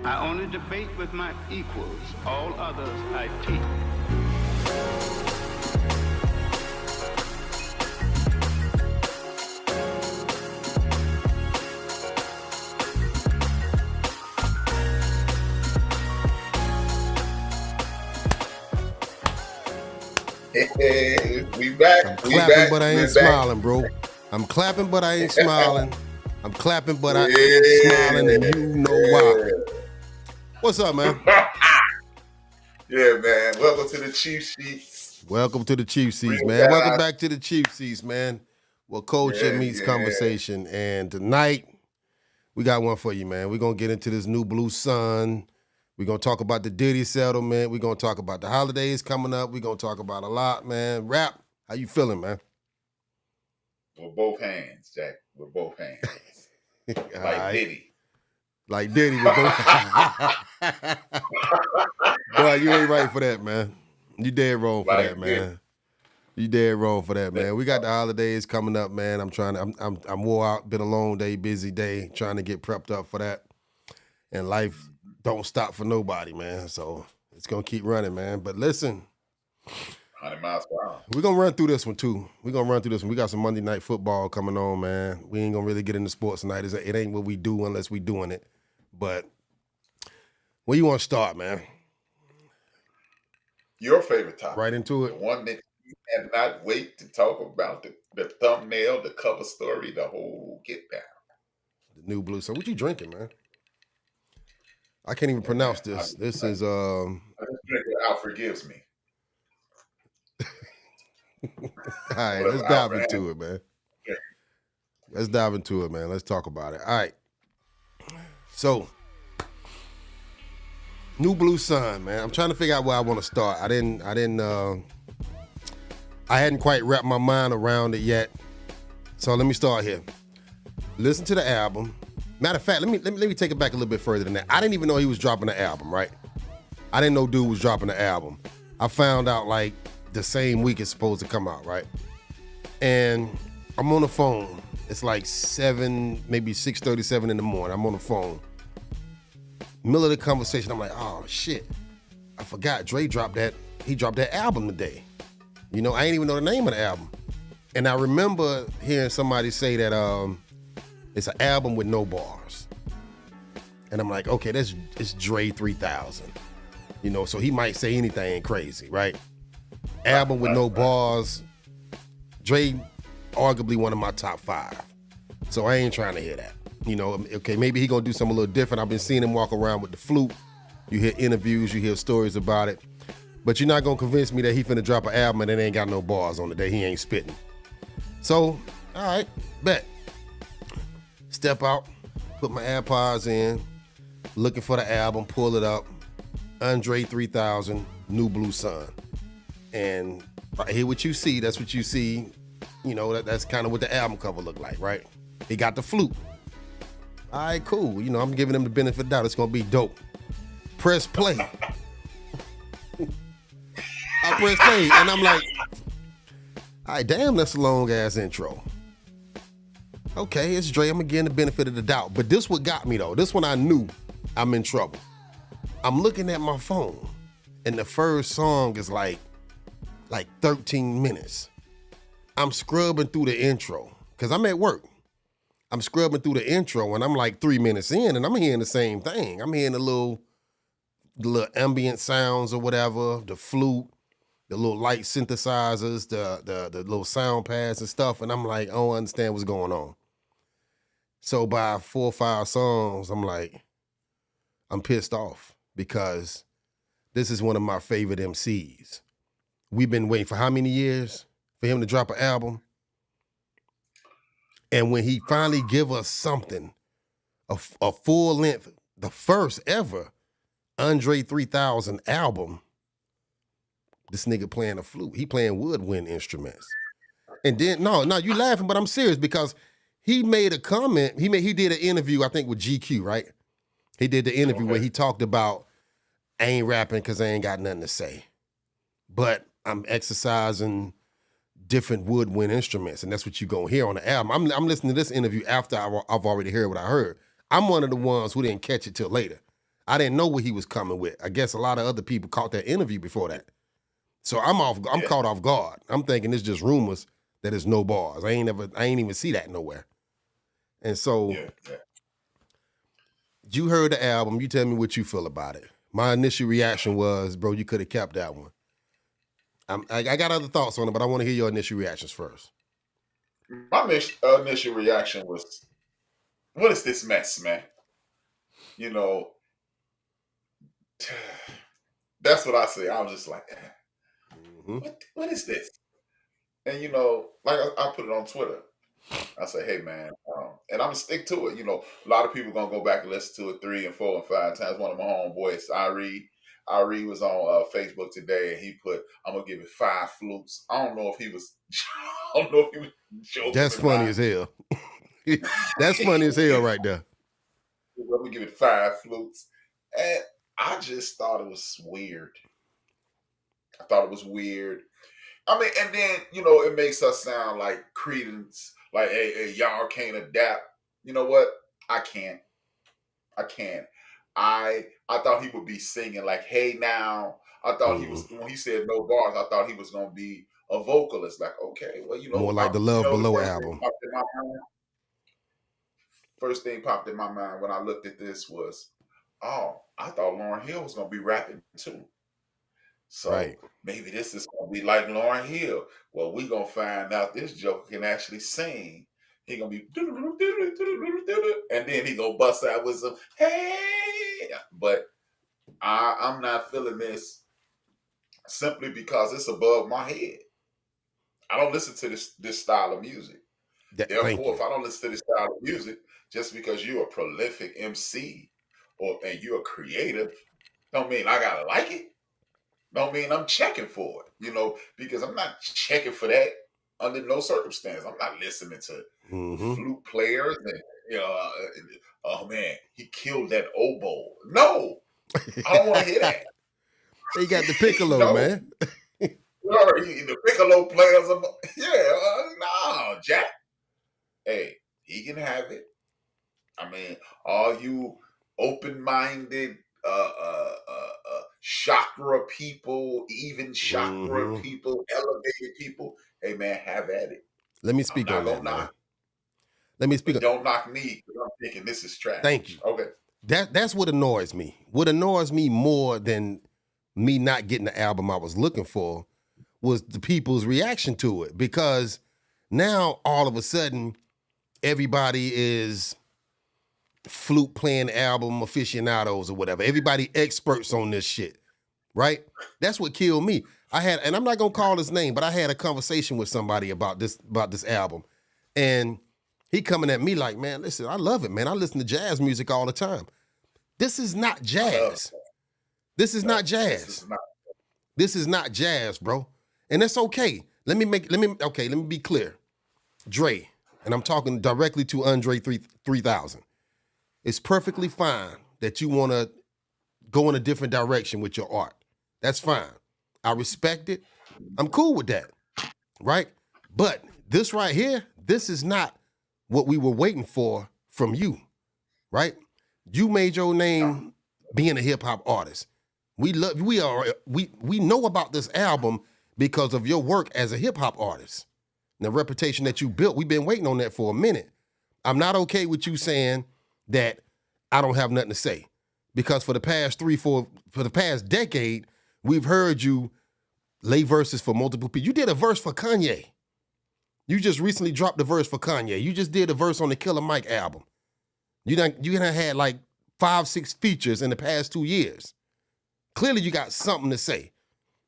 I only debate with my equals. All others I teach. Hey, we back. I'm We clapping, back. but I We're ain't back. smiling, bro. I'm clapping, but I ain't smiling. I'm clapping, but I ain't smiling, and you know why. What's up, man? Yeah, man. Welcome to the Chief Sheets. Welcome to the Chief Seats, Real man. guys. Welcome back to the Chief Seats, man. Well, culture meets Yeah. conversation, and tonight we got one for you, man. We're gonna get into this new blue sun. We're gonna talk about the Diddy settlement. We're gonna talk about the holidays coming up. We're gonna talk about a lot, man. Rap, how you feeling, man? With both hands, Jack. With both hands. All Like right. Diddy. Like Diddy with both. Boy, you ain't right for that, man. You dead wrong for Like that, man. You dead wrong for that, man. We got the holidays coming up, man. I'm wore out, been a long day, busy day, trying to get prepped up for that. And life don't stop for nobody, man. So it's gonna keep running, man. But listen, 100 miles per hour. we're gonna run through this one too. We got some Monday night football coming on, man. We ain't gonna really get into sports tonight. It ain't what we do unless we doing it. But where you want to start, man? Your favorite topic. Right into The it. one that you cannot wait to talk about. The thumbnail, the cover story, the whole get down. The new blue sun. What you drinking, man? I can't even pronounce this. This is I just drink what Al forgives me. all right, Whatever let's dive Alfred into it, man. Yeah. Let's dive into it, man. Let's talk about it. All right. So, new blue sun, man. I'm trying to figure out where I want to start. I hadn't quite wrapped my mind around it yet. So let me start here. Listen to the album. Matter of fact, let me take it back a little bit further than that. I didn't even know he was dropping the album, right? I didn't know dude was dropping the album. I found out like the same week it's supposed to come out, right? And I'm on the phone. It's like 7, maybe 6:37 in the morning. I'm on the phone. Middle of the conversation, I'm like, oh shit. I forgot Dre dropped that. He dropped that album today. You know, I ain't even know the name of the album. And I remember hearing somebody say that it's an album with no bars. And I'm like, okay, it's Dre 3000. You know, so he might say anything crazy, right? Album with no bars. Dre, arguably one of my top 5. So I ain't trying to hear that. You know, okay, maybe he gonna do something a little different. I've been seeing him walk around with the flute. You hear interviews, you hear stories about it. But you're not gonna convince me that he finna drop an album and it ain't got no bars on it, that he ain't spitting. So, all right, bet. Step out, put my AirPods in, looking for the album, pull it up. Andre 3000, New Blue Sun. And right here what you see, that's what you see. You know, that's kind of what the album cover look like, right? He got the flute. All right, cool. You know, I'm giving him the benefit of the doubt. It's gonna be dope. Press play. I press play, and I'm like, all right, damn, that's a long ass intro. Okay, it's Dre. I'm gonna give him the benefit of the doubt. But this what got me though. This one I knew I'm in trouble. I'm looking at my phone, and the first song is like 13 minutes. I'm scrubbing through the intro because I'm at work. I'm scrubbing through the intro, and I'm like 3 minutes in, and I'm hearing the same thing. I'm hearing the little ambient sounds or whatever, the flute, the little light synthesizers, the little sound pads and stuff, and I'm like, I don't understand what's going on. So by 4 or 5 songs, I'm like, I'm pissed off because this is one of my favorite MCs. We've been waiting for how many years for him to drop an album? And when he finally give us something, a full length, the first ever Andre 3000 album, this nigga playing a flute. He playing woodwind instruments. And then, no, you laughing, but I'm serious because he made a comment. He did an interview, I think, with GQ, right? He did the interview where he talked about, I ain't rapping because I ain't got nothing to say. But I'm exercising different woodwind instruments, and that's what you gonna hear on the album. I'm listening to this interview after I've already heard what I heard. I'm one of the ones who didn't catch it till later. I didn't know what he was coming with. I guess a lot of other people caught that interview before that. So I'm caught off guard. I'm thinking it's just rumors that it's no bars. I ain't even see that nowhere. And so you heard the album. You tell me what you feel about it. My initial reaction was, bro, you could have kept that one. I got other thoughts on it, but I want to hear your initial reactions first. My initial reaction was, what is this mess, man? You know, that's what I say. I was just like, what is this? And, you know, like I put it on Twitter. I say, hey, man, and I'm going to stick to it. You know, a lot of people going to go back and listen to it 3 and 4 and 5 times. One of my homeboys, Irie was on Facebook today, and he put, I'm going to give it 5 flutes. I don't know if he was joking. That's funny as hell. That's funny as hell right there. I'm going to give it 5 flutes. And I just thought it was weird. I thought it was weird. I mean, and then, you know, it makes us sound like Credence, like, hey, y'all can't adapt. You know what? I can't. I thought he would be singing like, hey, now. I thought he was, when he said no bars, I thought he was going to be a vocalist. Like, okay, well, you know. More like the Love Below album. First thing popped in my mind when I looked at this was, oh, I thought Lauryn Hill was going to be rapping too. So maybe this is going to be like Lauryn Hill. Well, we're going to find out this joker can actually sing. He going to be, and then he going to bust out with some, hey. But I'm not feeling this simply because it's above my head. I don't listen to this style of music. Therefore, if I don't listen to this style of music, just because you're a prolific MC and you're a creative, don't mean I got to like it. Don't mean I'm checking for it, you know, because I'm not checking for that under no circumstance. I'm not listening to flute players and, you know, oh man, he killed that oboe. No, I don't want to hear that. He got the piccolo, man. The piccolo players, no, Jack. Hey, he can have it. I mean, all you open-minded chakra people, even chakra people, elevated people, hey man, have at it. Let me speak on that, man. Let me speak. Don't knock me because I'm thinking this is trash. Thank you. Okay. That's what annoys me. What annoys me more than me not getting the album I was looking for was the people's reaction to it, because now all of a sudden everybody is flute playing album aficionados or whatever. Everybody experts on this shit, right? That's what killed me. And I'm not gonna call his name, but I had a conversation with somebody about this album, and he coming at me like, man, listen, I love it, man. I listen to jazz music all the time. This is not jazz. This is not jazz. This is not jazz, bro. And that's okay. Let me be clear. Dre, and I'm talking directly to Andre 3000. It's perfectly fine that you want to go in a different direction with your art. That's fine. I respect it. I'm cool with that, right? But this right here, this is not what we were waiting for from you, right? You made your name being a hip hop artist. We know about this album because of your work as a hip hop artist. The reputation that you built, we've been waiting on that for a minute. I'm not okay with you saying that I don't have nothing to say, because for the past decade, we've heard you lay verses for multiple people. You did a verse for Kanye. You just recently dropped a verse for Kanye. You just did a verse on the Killer Mike album. You done had like 5-6 features in the past 2 years. Clearly you got something to say.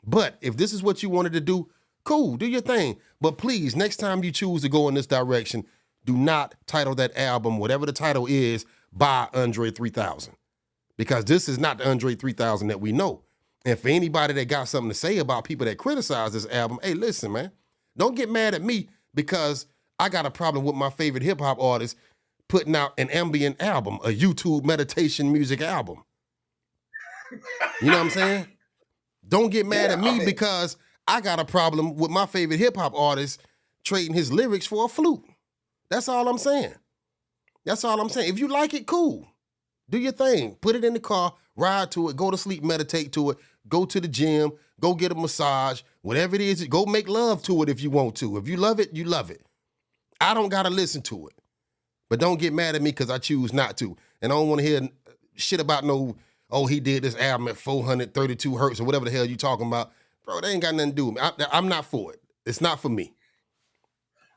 But if this is what you wanted to do, cool, do your thing. But please, next time you choose to go in this direction, do not title that album, whatever the title is, by Andre 3000. Because this is not the Andre 3000 that we know. And for anybody that got something to say about people that criticize this album, hey, listen, man, don't get mad at me because I got a problem with my favorite hip hop artist putting out an ambient album, a YouTube meditation music album. You know what I'm saying? Don't get mad at me because I got a problem with my favorite hip hop artist trading his lyrics for a flute. That's all I'm saying. That's all I'm saying. If you like it, cool. Do your thing. Put it in the car, Ride to it, go to sleep, meditate to it, go to the gym, go get a massage, whatever it is, go make love to it if you want to. If you love it, you love it. I don't got to listen to it. But don't get mad at me because I choose not to. And I don't want to hear shit about he did this album at 432 hertz or whatever the hell you talking about. Bro, they ain't got nothing to do with me. I'm not for it. It's not for me.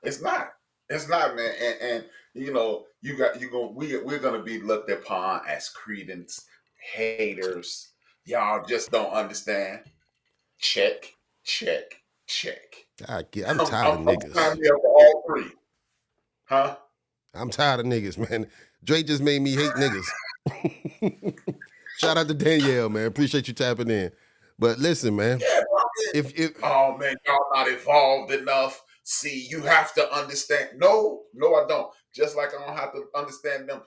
It's not. It's not, man. And we're gonna be looked upon as credence haters. Y'all just don't understand. Check. I'm tired of niggas. I'm here for all three. Huh? I'm tired of niggas, man. Drake just made me hate niggas. Shout out to Danielle, man. Appreciate you tapping in. But listen, man. Yeah, oh man, y'all not evolved enough. See, you have to understand. No, I don't. Just like I don't have to understand them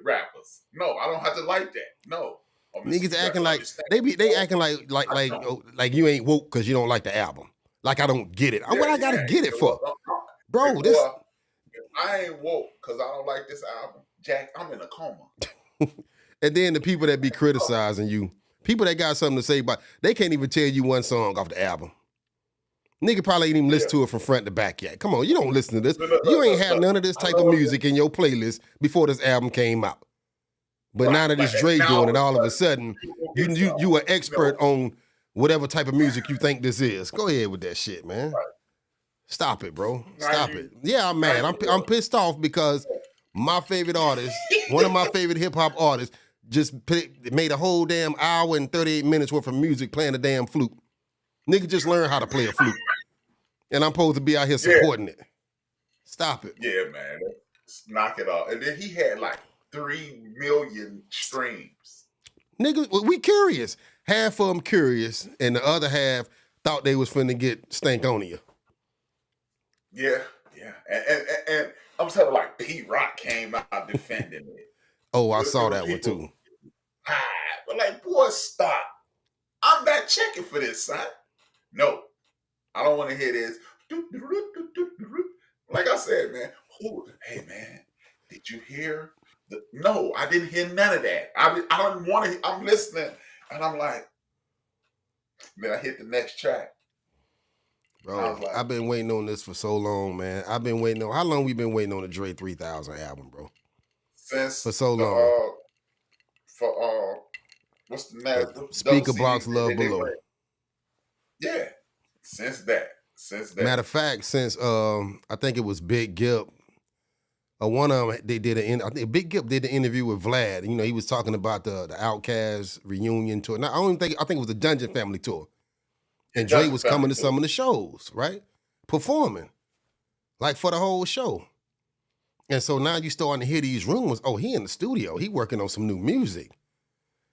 rappers. No, I don't have to like that. No. Niggas acting like they acting like you ain't woke because you don't like the album. Like I don't get it. What I gotta get it for? Bro, this I ain't woke because I don't like this album. Jack, I'm in a coma. And then the people that be criticizing you, people that got something to say about, they can't even tell you one song off the album. Nigga probably ain't even listened to it from front to back yet. Come on, you don't listen to this. You ain't had none of this type of music in your playlist before this album came out. But now that it's Dre doing it, all of a sudden, you an expert on whatever type of music you think this is. Go ahead with that shit, man. Stop it, bro. Stop it. Yeah, I'm mad. I'm pissed off because my favorite artist, one of my favorite hip hop artists, just made a whole damn hour and 38 minutes worth of music playing a damn flute. Nigga just learned how to play a flute. And I'm supposed to be out here supporting it. Stop it. Yeah, man. Knock it off. And then he had like 3 million streams. Nigga, we curious. Half of them curious, and the other half thought they was finna get Stankonia. Yeah. And I'm telling you, like, P-Rock came out defending it. Oh, I saw that one too. But like, boy, stop. I'm not checking for this, son. No. I don't want to hear this. Like I said, man. Hey, man, did you hear? No, I didn't hear none of that. I don't want to. I'm listening, and I'm like, then I hit the next track. Bro, like, I've been waiting on this for so long, man. I've been waiting on. How long we been waiting on the Dre 3000 album, bro? For so long. What's the name? Speaker Box Love Below. Yeah, since that. Matter of fact, since I think it was Big Gip. One of them, I think Big Gip did the interview with Vlad. You know, he was talking about the Outkast reunion tour. Now, I think it was the Dungeon Family tour. And Dre was coming to some of the shows, right? Performing. Like for the whole show. And so now you starting to hear these rumors. Oh, he in the studio. He working on some new music.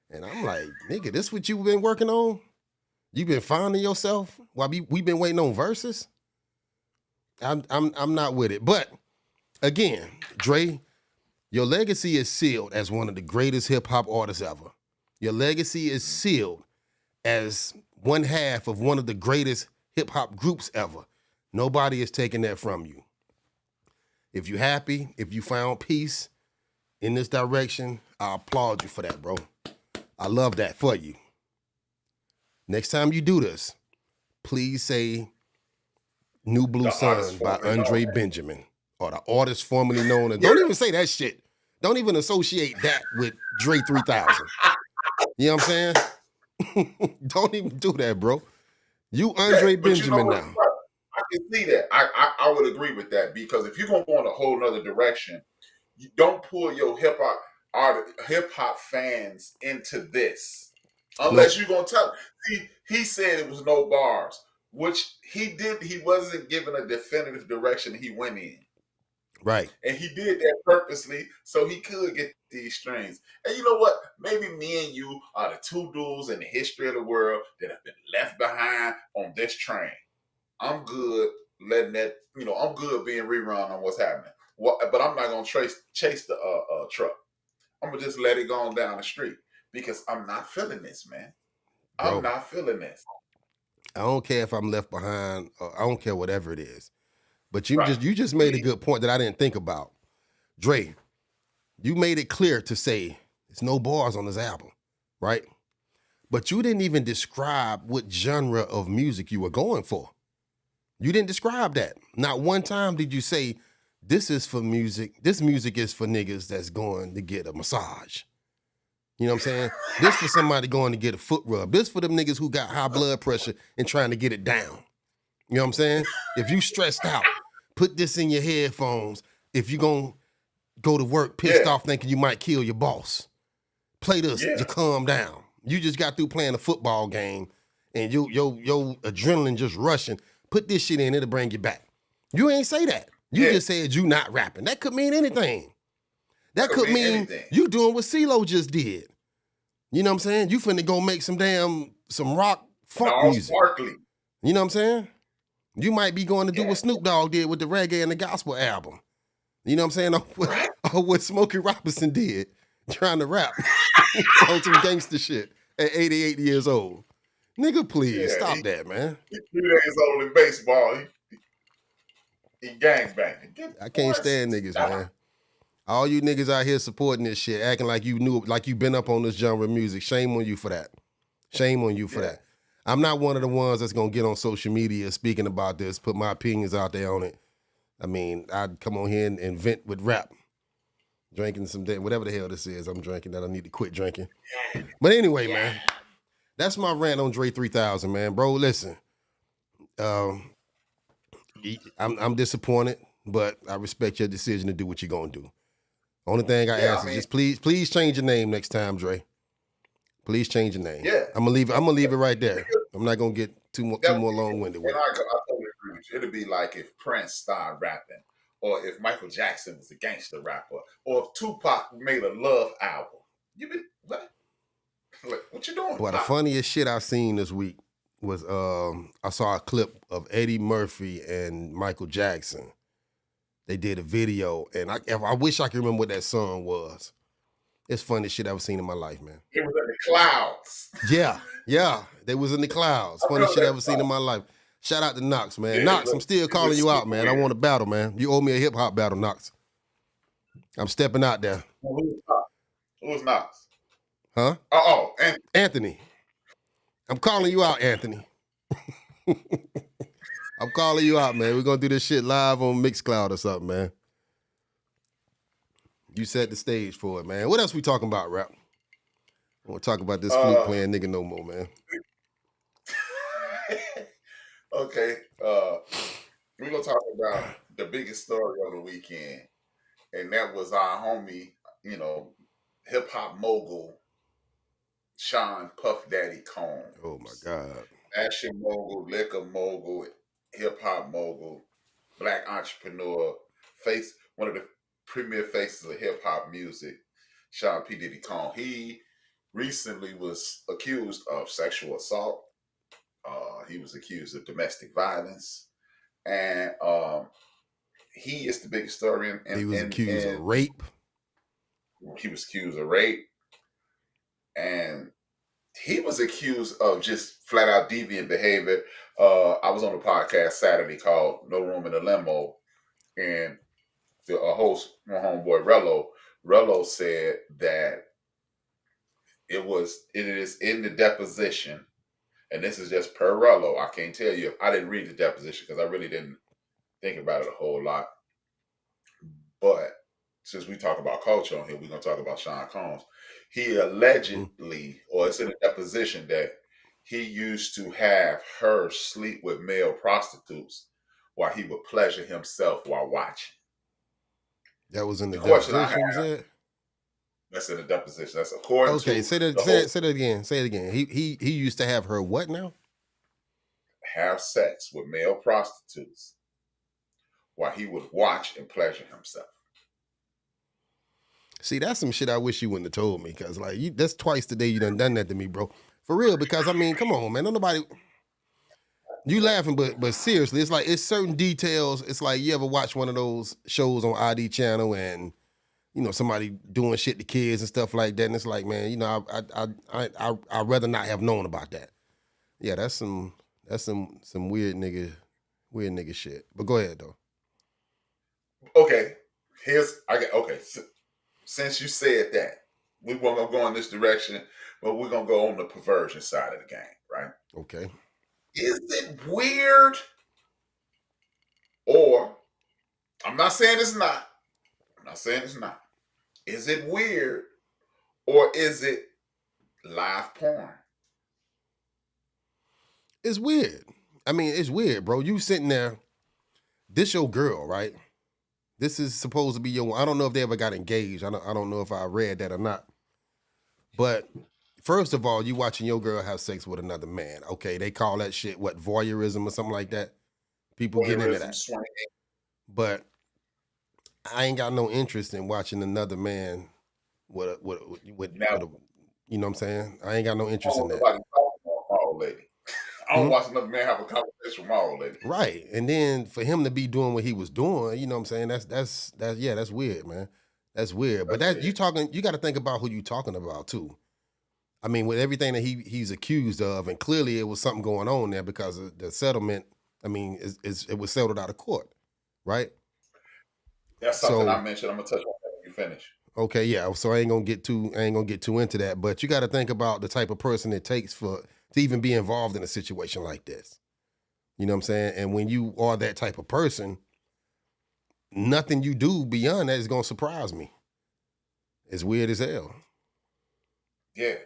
And I'm like, nigga, this what you been working on? You been finding yourself while we been waiting on verses? I'm not with it. But again, Dre, your legacy is sealed as one of the greatest hip hop artists ever. Your legacy is sealed as one half of one of the greatest hip hop groups ever. Nobody is taking that from you. If you're happy, if you found peace in this direction, I applaud you for that, bro. I love that for you. Next time you do this, please say New Blue Sun by Andre Benjamin, or the artist formerly known as, don't even say that shit. Don't even associate that with Dre 3000. You know what I'm saying? Don't even do that, bro. You Andre Benjamin now. I can see that. I would agree with that, because if you're gonna go in a whole nother direction, you don't pull your hip hop fans into this unless you're gonna tell. He said it was no bars, which he did. He wasn't given a definitive direction he went in. Right. And he did that purposely so he could get these strings. And you know what? Maybe me and you are the two dudes in the history of the world that have been left behind on this train. I'm good letting that, I'm good being rerun on what's happening. But I'm not going to chase the truck. I'm going to just let it go on down the street because I'm not feeling this, man. Bro, I'm not feeling this. I don't care if I'm left behind. Or I don't care whatever it is. But you just made a good point that I didn't think about. Dre, you made it clear to say It's no bars on this album, right? But you didn't even describe what genre of music you were going for. You didn't describe that. Not one time did you say, this is for music. This music is for niggas that's going to get a massage. You know what I'm saying? This for somebody going to get a foot rub. This for them niggas who got high blood pressure and trying to get it down. You know what I'm saying? If you stressed out, put this in your headphones. If you going to go to work pissed off thinking you might kill your boss, play this to calm down. You just got through playing a football game and your adrenaline just rushing. Put this shit in, it'll bring you back. You ain't say that. You just said you not rapping. That could mean anything. That could mean anything. You doing what CeeLo just did. You know what I'm saying? You finna go make some rock funk music. Sparkly. You know what I'm saying? You might be going to do what Snoop Dogg did with the reggae and the gospel album. You know what I'm saying? Or what Smokey Robinson did, trying to rap on some gangster shit at 88 years old. Nigga, please, stop that, man. He 3 days old in baseball. He gangbanging. I can't stand niggas, man. All you niggas out here supporting this shit, acting like you knew, like you been up on this genre of music. Shame on you for that. Shame on you for that. I'm not one of the ones that's gonna get on social media speaking about this, put my opinions out there on it. I mean, I'd come on here and vent with rap. Drinking some whatever the hell this is I'm drinking that I need to quit drinking. But anyway, man, that's my rant on Dre 3000, man. Bro, listen. I'm disappointed, but I respect your decision to do what you're gonna do. Only thing I ask is just please change your name next time, Dre. Please change your name. Yeah. I'm gonna leave it right there. I'm not gonna get too more long-winded with it. I totally agree with you. It'd be like if Prince started rapping, or if Michael Jackson was a gangster rapper, or if Tupac made a love album. You be what you doing? Well, the funniest shit I seen this week was I saw a clip of Eddie Murphy and Michael Jackson. They did a video, and I wish I could remember what that song was. It's funniest shit I've ever seen in my life, man. It was in the clouds. Yeah. They was in the clouds. Funniest shit I've ever seen in my life. Shout out to Knox, man. Yeah, Knox, I'm still calling you out, man. I want a battle, man. You owe me a hip-hop battle, Knox. I'm stepping out there. Who's Knox? Huh? Anthony. I'm calling you out, Anthony. I'm calling you out, man. We're going to do this shit live on Mixcloud or something, man. You set the stage for it, man. What else we talking about, rap? I want to talk about this flute playing nigga no more, man. Okay. We're going to talk about the biggest story of the weekend. And that was our homie, hip-hop mogul, Sean Puff Daddy Combs. Oh, my God. Fashion mogul, liquor mogul, hip-hop mogul, black entrepreneur, one of the premier faces of hip-hop music, Sean P. Diddy Combs. He recently was accused of sexual assault. He was accused of domestic violence. And he is the biggest story. He was accused of rape. He was accused of rape. And he was accused of just flat out deviant behavior. I was on a podcast Saturday called No Room in the Limo, and the host, my homeboy Rello said that it is in the deposition, and this is just per Rello. I can't tell you, I didn't read the deposition because I really didn't think about it a whole lot. But since we talk about culture on here, we're going to talk about Sean Combs. He allegedly, or it's in a deposition, that he used to have her sleep with male prostitutes while he would pleasure himself while watching. That was in the deposition, you said? That's in the deposition. That's according to... Okay, say that again. Say it again. He used to have her what now? Have sex with male prostitutes while he would watch and pleasure himself. See, that's some shit I wish you wouldn't have told me, because that's twice today you done that to me, bro. For real, because I mean, come on, man. Nobody... You laughing, but seriously, it's certain details. It's like you ever watch one of those shows on ID channel and somebody doing shit to kids and stuff like that, and it's like, man, I'd rather not have known about that. Yeah, that's some weird nigga shit. But go ahead though. Okay, since you said that, we weren't gonna go in this direction, but we're gonna go on the perversion side of the game, right? Okay. Is it weird, or I'm not saying it's not. I'm not saying it's not. Is it weird, or is it live porn? It's weird. I mean, it's weird, bro. You sitting there, this your girl, right? This is supposed to be your, I don't know if they ever got engaged. I don't know if I read that or not. But first of all, you watching your girl have sex with another man. Okay, they call that shit, what, voyeurism or something like that? People get into that. Swinging. But I ain't got no interest in watching another man with a, you know what I'm saying? I ain't got no interest in that. Nobody talking about my old lady. I don't watch another man have a conversation with my old lady. Right. And then for him to be doing what he was doing, you know what I'm saying? That's weird, man. That's weird. But you got to think about who you talking about too. I mean, with everything that he's accused of, and clearly it was something going on there because of the settlement. I mean, it was settled out of court, right? That's something I mentioned. I'm gonna touch on that when you finish. Okay, yeah. So I ain't gonna get too into that. But you got to think about the type of person it takes to even be involved in a situation like this. You know what I'm saying? And when you are that type of person, nothing you do beyond that is gonna surprise me. It's weird as hell. Yeah.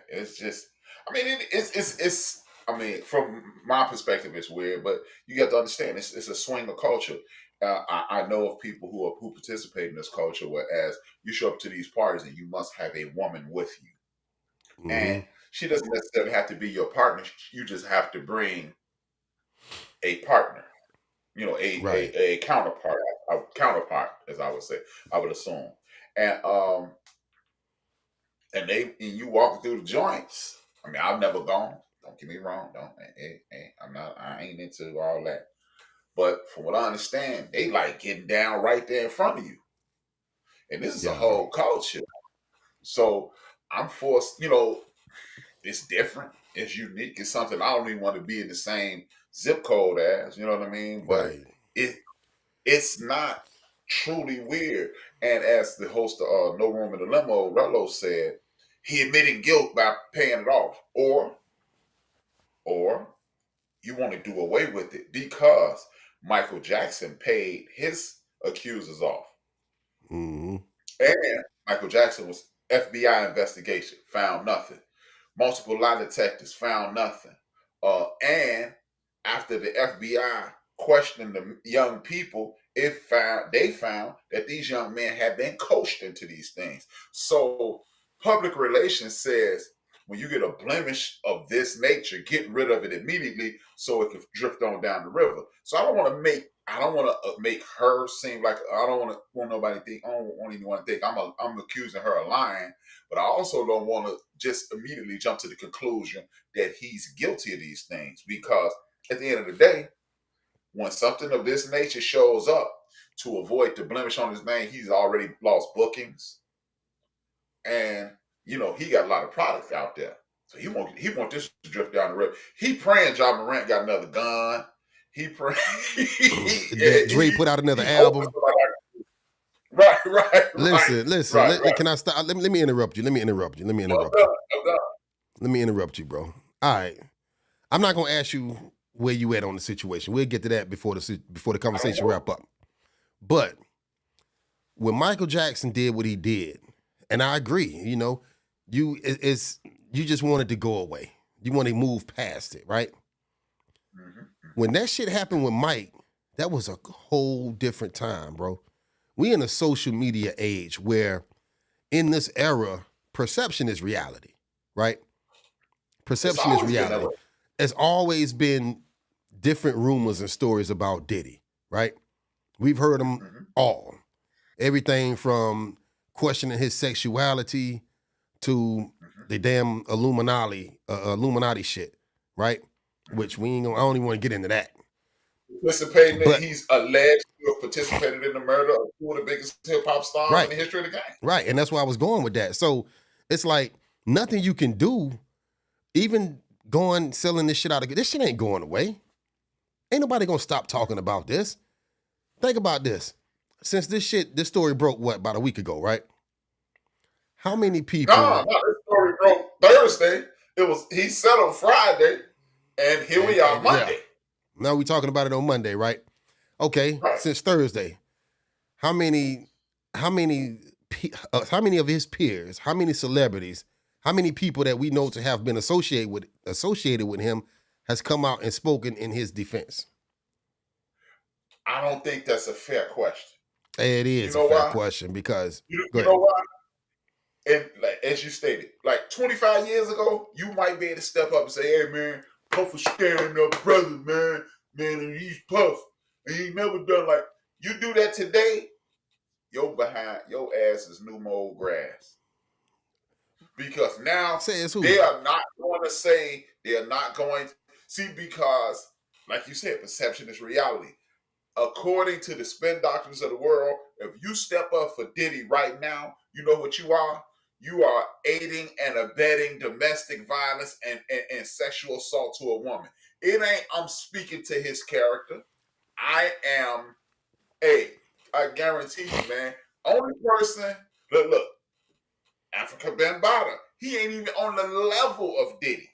It's just, I mean, it's. I mean, from my perspective, it's weird, but you got to understand, it's a swinger culture. I know of people who participate in this culture, whereas you show up to these parties and you must have a woman with you, and she doesn't necessarily have to be your partner. You just have to bring a partner, you know, a counterpart, as I would say, I would assume, and and you walking through the joints. I mean, I've never gone. Don't get me wrong. I ain't into all that. But from what I understand, they like getting down right there in front of you. And this is a whole culture. So I'm forced, it's different. It's unique. It's something I don't even want to be in the same zip code as, you know what I mean? But it's not truly weird. And as the host of No Room in the Limo, Rello said, he admitted guilt by paying it off. Or you want to do away with it because Michael Jackson paid his accusers off. And Michael Jackson was FBI investigation, found nothing. Multiple lie detectors found nothing. And after the FBI questioned the young people, they found that these young men had been coached into these things. So public relations says, when you get a blemish of this nature, get rid of it immediately so it can drift on down the river. So I don't want to make her seem like, I don't want nobody to think, I don't want anyone to think I'm accusing her of lying, but I also don't want to just immediately jump to the conclusion that he's guilty of these things, because at the end of the day, when something of this nature shows up, to avoid the blemish on his name, he's already lost bookings, and he got a lot of products out there. So he want this to drift down the road. He praying Ja Morant got another gun. He praying Dre put out another album. Right. Listen. Right. Can I stop? Let me interrupt you. Let me interrupt you, bro. All right. I'm not gonna ask you where you at on the situation. We'll get to that before the conversation wrap up. But when Michael Jackson did what he did, and I agree, you just wanted to go away. You want to move past it, right? When that shit happened with Mike, that was a whole different time, bro. We in a social media age where in this era, perception is reality, right? Perception is reality. There's always been different rumors and stories about Diddy, right? We've heard them all. Everything from questioning his sexuality to the damn Illuminati shit, right? Which I don't even want to get into that. He's alleged to have participated in the murder of two of the biggest hip hop stars in the history of the game. Right, and that's why I was going with that. So it's like nothing you can do, even selling this shit out of this shit ain't going away. Ain't nobody gonna stop talking about this. Think about this. Since this story broke, about a week ago, right? How many No, people? this story broke Thursday. He settled Friday, and here we are Yeah. Monday. Now we're talking about it on Monday, right? Okay, Right. since Thursday, how many, how many, how many of his peers, how many celebrities, how many people that we know to have been associated with him has come out and spoken in his defense? I don't think that's a fair question. It You is a know fair why? question because go You ahead. know why? And like as you stated, like 25 years ago, you might be able to step up and say, "Hey, man, Puff was scaring up brother, man, and he's Puff, and he never done like." You do that today, your ass is new mold grass because now Says who? they are not going to say they are not going to see because, like you said, perception is reality. According to the spin doctrines of the world, if you step up for Diddy right now, you know what you are? You are aiding and abetting domestic violence and sexual assault to a woman. It ain't I'm speaking to his character. I am I guarantee you, man. Only person, look, Africa Bambaataa. He ain't even on the level of Diddy.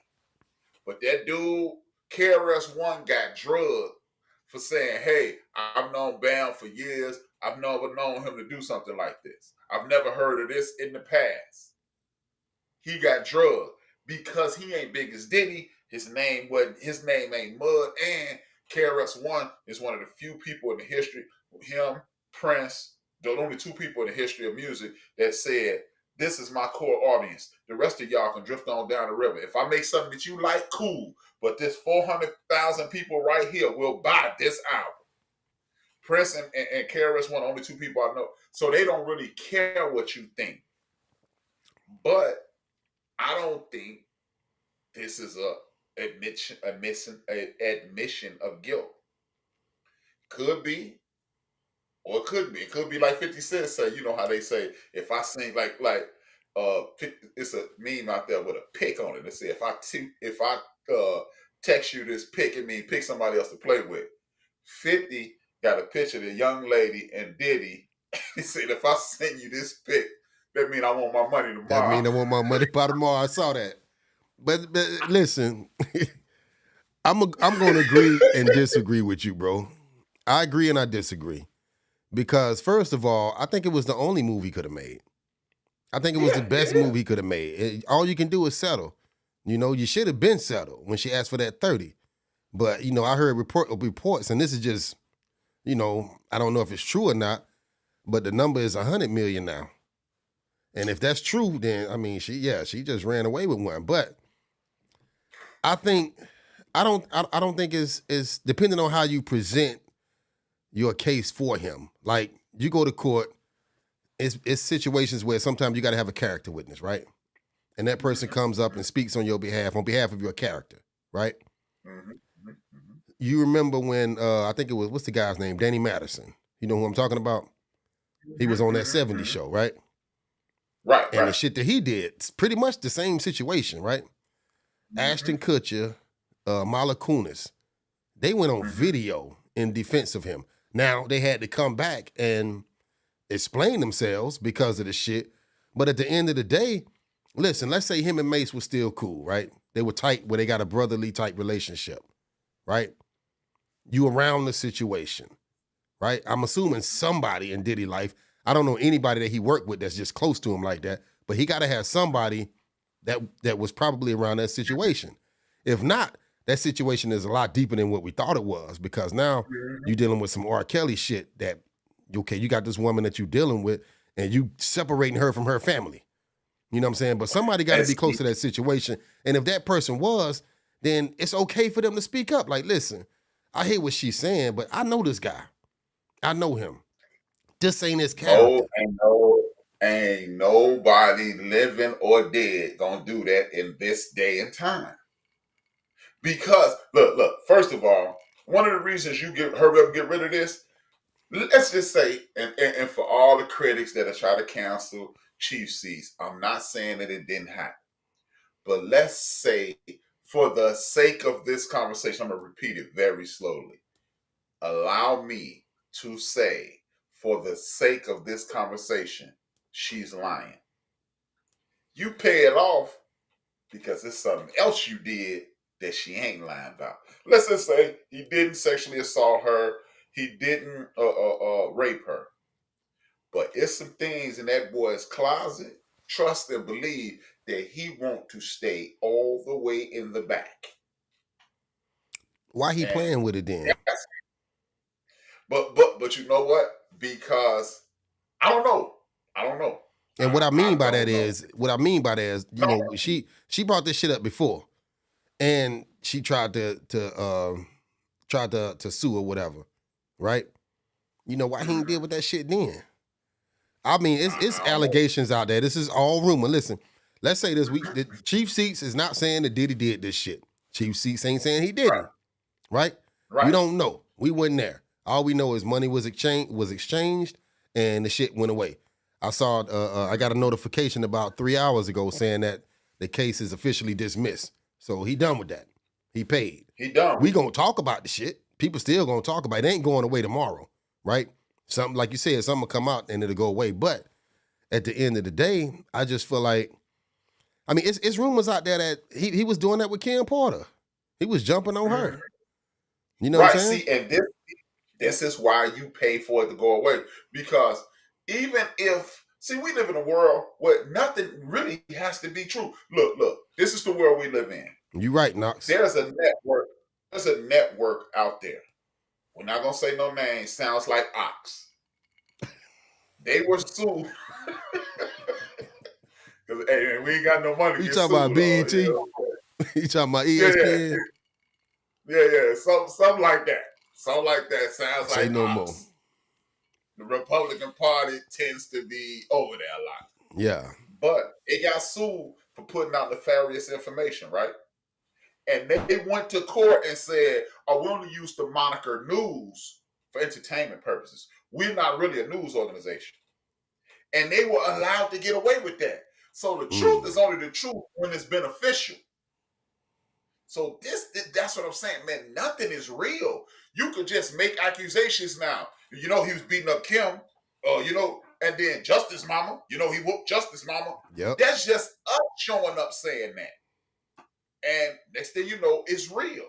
But that dude, KRS-One, got drugged for saying, hey, I've known Bam for years. I've never known him to do something like this. I've never heard of this in the past. He got drugged because he ain't big as Diddy. His name ain't Mud, and KRS-One is one of the few people in the history, him, Prince, the only two people in the history of music that said, this is my core audience. The rest of y'all can drift on down the river. If I make something that you like, cool. But this 400,000 people right here will buy this album. Prince and KRS-One, only two people I know. So they don't really care what you think. But I don't think this is a admission of guilt. Could be, or it could be. It could be like 50 Cent say, you know how they say, if I sing it's a meme out there with a pick on it. They say if I text you this pick, it means pick somebody else to play with. 50 got a picture of the young lady and Diddy. He said, if I send you this pick, that means I want my money That tomorrow. mean I want my money by tomorrow. I saw that. But listen, I'm going to agree and disagree with you, bro. I agree and I disagree because first of all, I think it was the only movie he could have made. I think it was the best movie he could have made. All you can do is settle. You know, you should have been settled when she asked for that 30. But, you know, I heard reports, and this is just, you know, I don't know if it's true or not, but the number is 100 million now. And if that's true, then I mean, she just ran away with one. But I think I don't think it's depending on how you present your case for him. Like you go to court, it's situations where sometimes you got to have a character witness, right? And that person comes up and speaks on your behalf, on behalf of your character, right? You remember when I think it was what's the guy's name? Danny Madison. You know who I'm talking about? He was on that 70s show, right? Right. And the shit that he did, it's pretty much the same situation, right? Ashton Kutcher, Mila Kunis, they went on video in defense of him. Now they had to come back and explain themselves because of the shit. But at the end of the day, listen, let's say him and Mace were still cool, right? They were tight where they got a brotherly type relationship, right? You around the situation, right? I'm assuming somebody in Diddy life, I don't know anybody that he worked with that's just close to him like that, but he got to have somebody that was probably around that situation. If not, that situation is a lot deeper than what we thought it was because now you're dealing with some R. Kelly shit that, okay, you got this woman that you're dealing with and you separating her from her family. You know what I'm saying? But somebody got to be close to that situation. And if that person was, then it's okay for them to speak up. Like, listen, I hear what she's saying, but I know this guy. I know him. This ain't his character. Ain't nobody living or dead gonna do that in this day and time. Because look, first of all, one of the reasons you hurry up get rid of this, let's just say, and for all the critics that are trying to cancel Chief Seats, I'm not saying that it didn't happen. But let's say, for the sake of this conversation, I'm gonna repeat it very slowly. Allow me to say, for the sake of this conversation, she's lying. You pay it off because it's something else you did that she ain't lying about. Let's just say he didn't sexually assault her. He didn't rape her. But it's some things in that boy's closet. Trust and believe that he want to stay all the way in the back. Why he And playing with it then? but you know what? Because I don't know. And what I mean by that know. is, you know, she brought this shit up before, and she tried to sue or whatever, right? You know why he ain't deal with that shit then? I mean, it's allegations out there. This is all rumor. Listen, let's say this: the Chief Seats is not saying that Diddy did this shit. Chief Seats ain't saying he didn't, right? We don't know. We wasn't there. All we know is money was exchanged, and the shit went away. I saw. I got a notification about 3 hours ago saying that the case is officially dismissed. So he done with that. He paid. He done. We gonna talk about the shit. People still gonna talk about it. It ain't going away tomorrow, right? Something like you said, something will come out and it'll go away. But at the end of the day, I just feel like, I mean, it's rumors out there that he was doing that with Kim Porter. He was jumping on her. You know what I'm saying? See, and this is why you pay for it to go away. Because even if, we live in a world where nothing really has to be true. Look, this is the world we live in. You're right, Knox. There's a network out there. We're not gonna say no names. Sounds like Ox. They were sued. Because hey, we ain't got no money. You talking about BET? You talking about ESPN? Yeah. Something like that. Something like that sounds say like no Ox. more. The Republican Party tends to be over there a lot. Yeah. But it got sued for putting out nefarious information, right? And they went to court and said, "Oh, we only use the moniker news for entertainment purposes. We're not really a news organization." And they were allowed to get away with that. So the truth is only the truth when it's beneficial. So that's what I'm saying, man. Nothing is real. You could just make accusations now. You know, he was beating up Kim, and then Justice Mama, he whooped Justice Mama. Yep. That's just us showing up saying that. And next thing you know, it's real.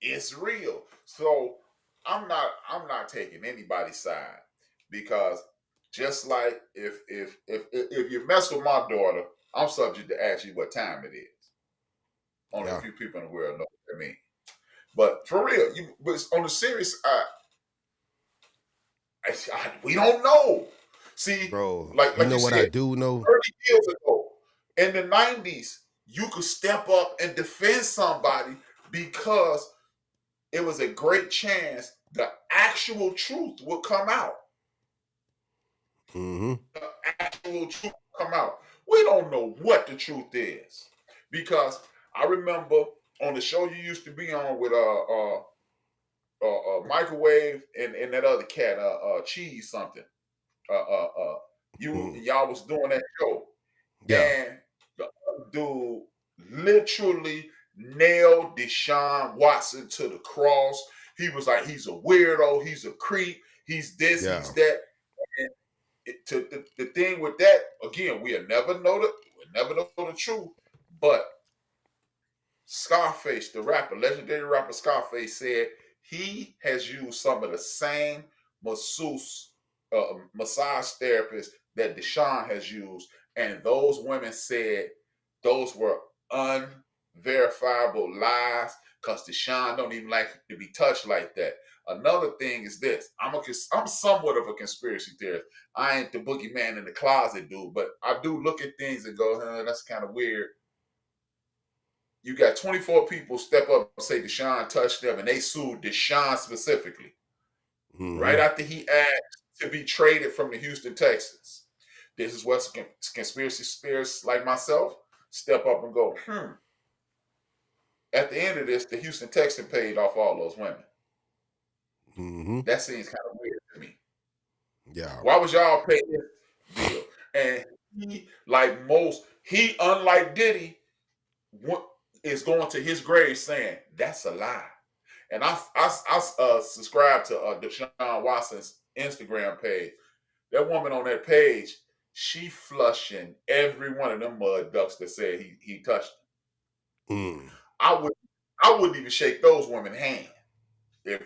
It's real. So I'm not taking anybody's side, because just like if you mess with my daughter, I'm subject to ask you what time it is. Only a few people in the world know what I mean. But for real, but on the serious we don't know. See, bro, like you know what said, I do know? 30 years ago, in the 90s, you could step up and defend somebody because it was a great chance the actual truth would come out. Mm-hmm. The actual truth would come out. We don't know what the truth is, because I remember on the show you used to be on with Microwave and that other cat, Cheese something. Y'all was doing that show. Yeah. And the other dude literally nailed Deshaun Watson to the cross. He was like, he's a weirdo, he's a creep, he's this, he's that. And the thing with that, again, we'll never know the truth. But Scarface, the rapper, legendary rapper Scarface, said he has used some of the same massage therapists that Deshaun has used, and those women said those were unverifiable lies, because Deshaun don't even like to be touched like that. Another thing is this: I'm somewhat of a conspiracy theorist. I ain't the boogeyman in the closet dude, but I do look at things and go, that's kind of weird. You got 24 people step up and say Deshaun touched them, and they sued Deshaun specifically. Mm-hmm. Right after he asked to be traded from the Houston Texans. This is what conspiracy theorists like myself step up and go, At the end of this, the Houston Texans paid off all those women. Mm-hmm. That seems kind of weird to me. Yeah. Why would y'all pay this bill? And he, unlike Diddy, is going to his grave saying that's a lie. And I subscribe to Deshaun Watson's Instagram page. That woman on that page, she flushing every one of them mud ducks that said he touched her. Mm. I wouldn't even shake those women's hand if,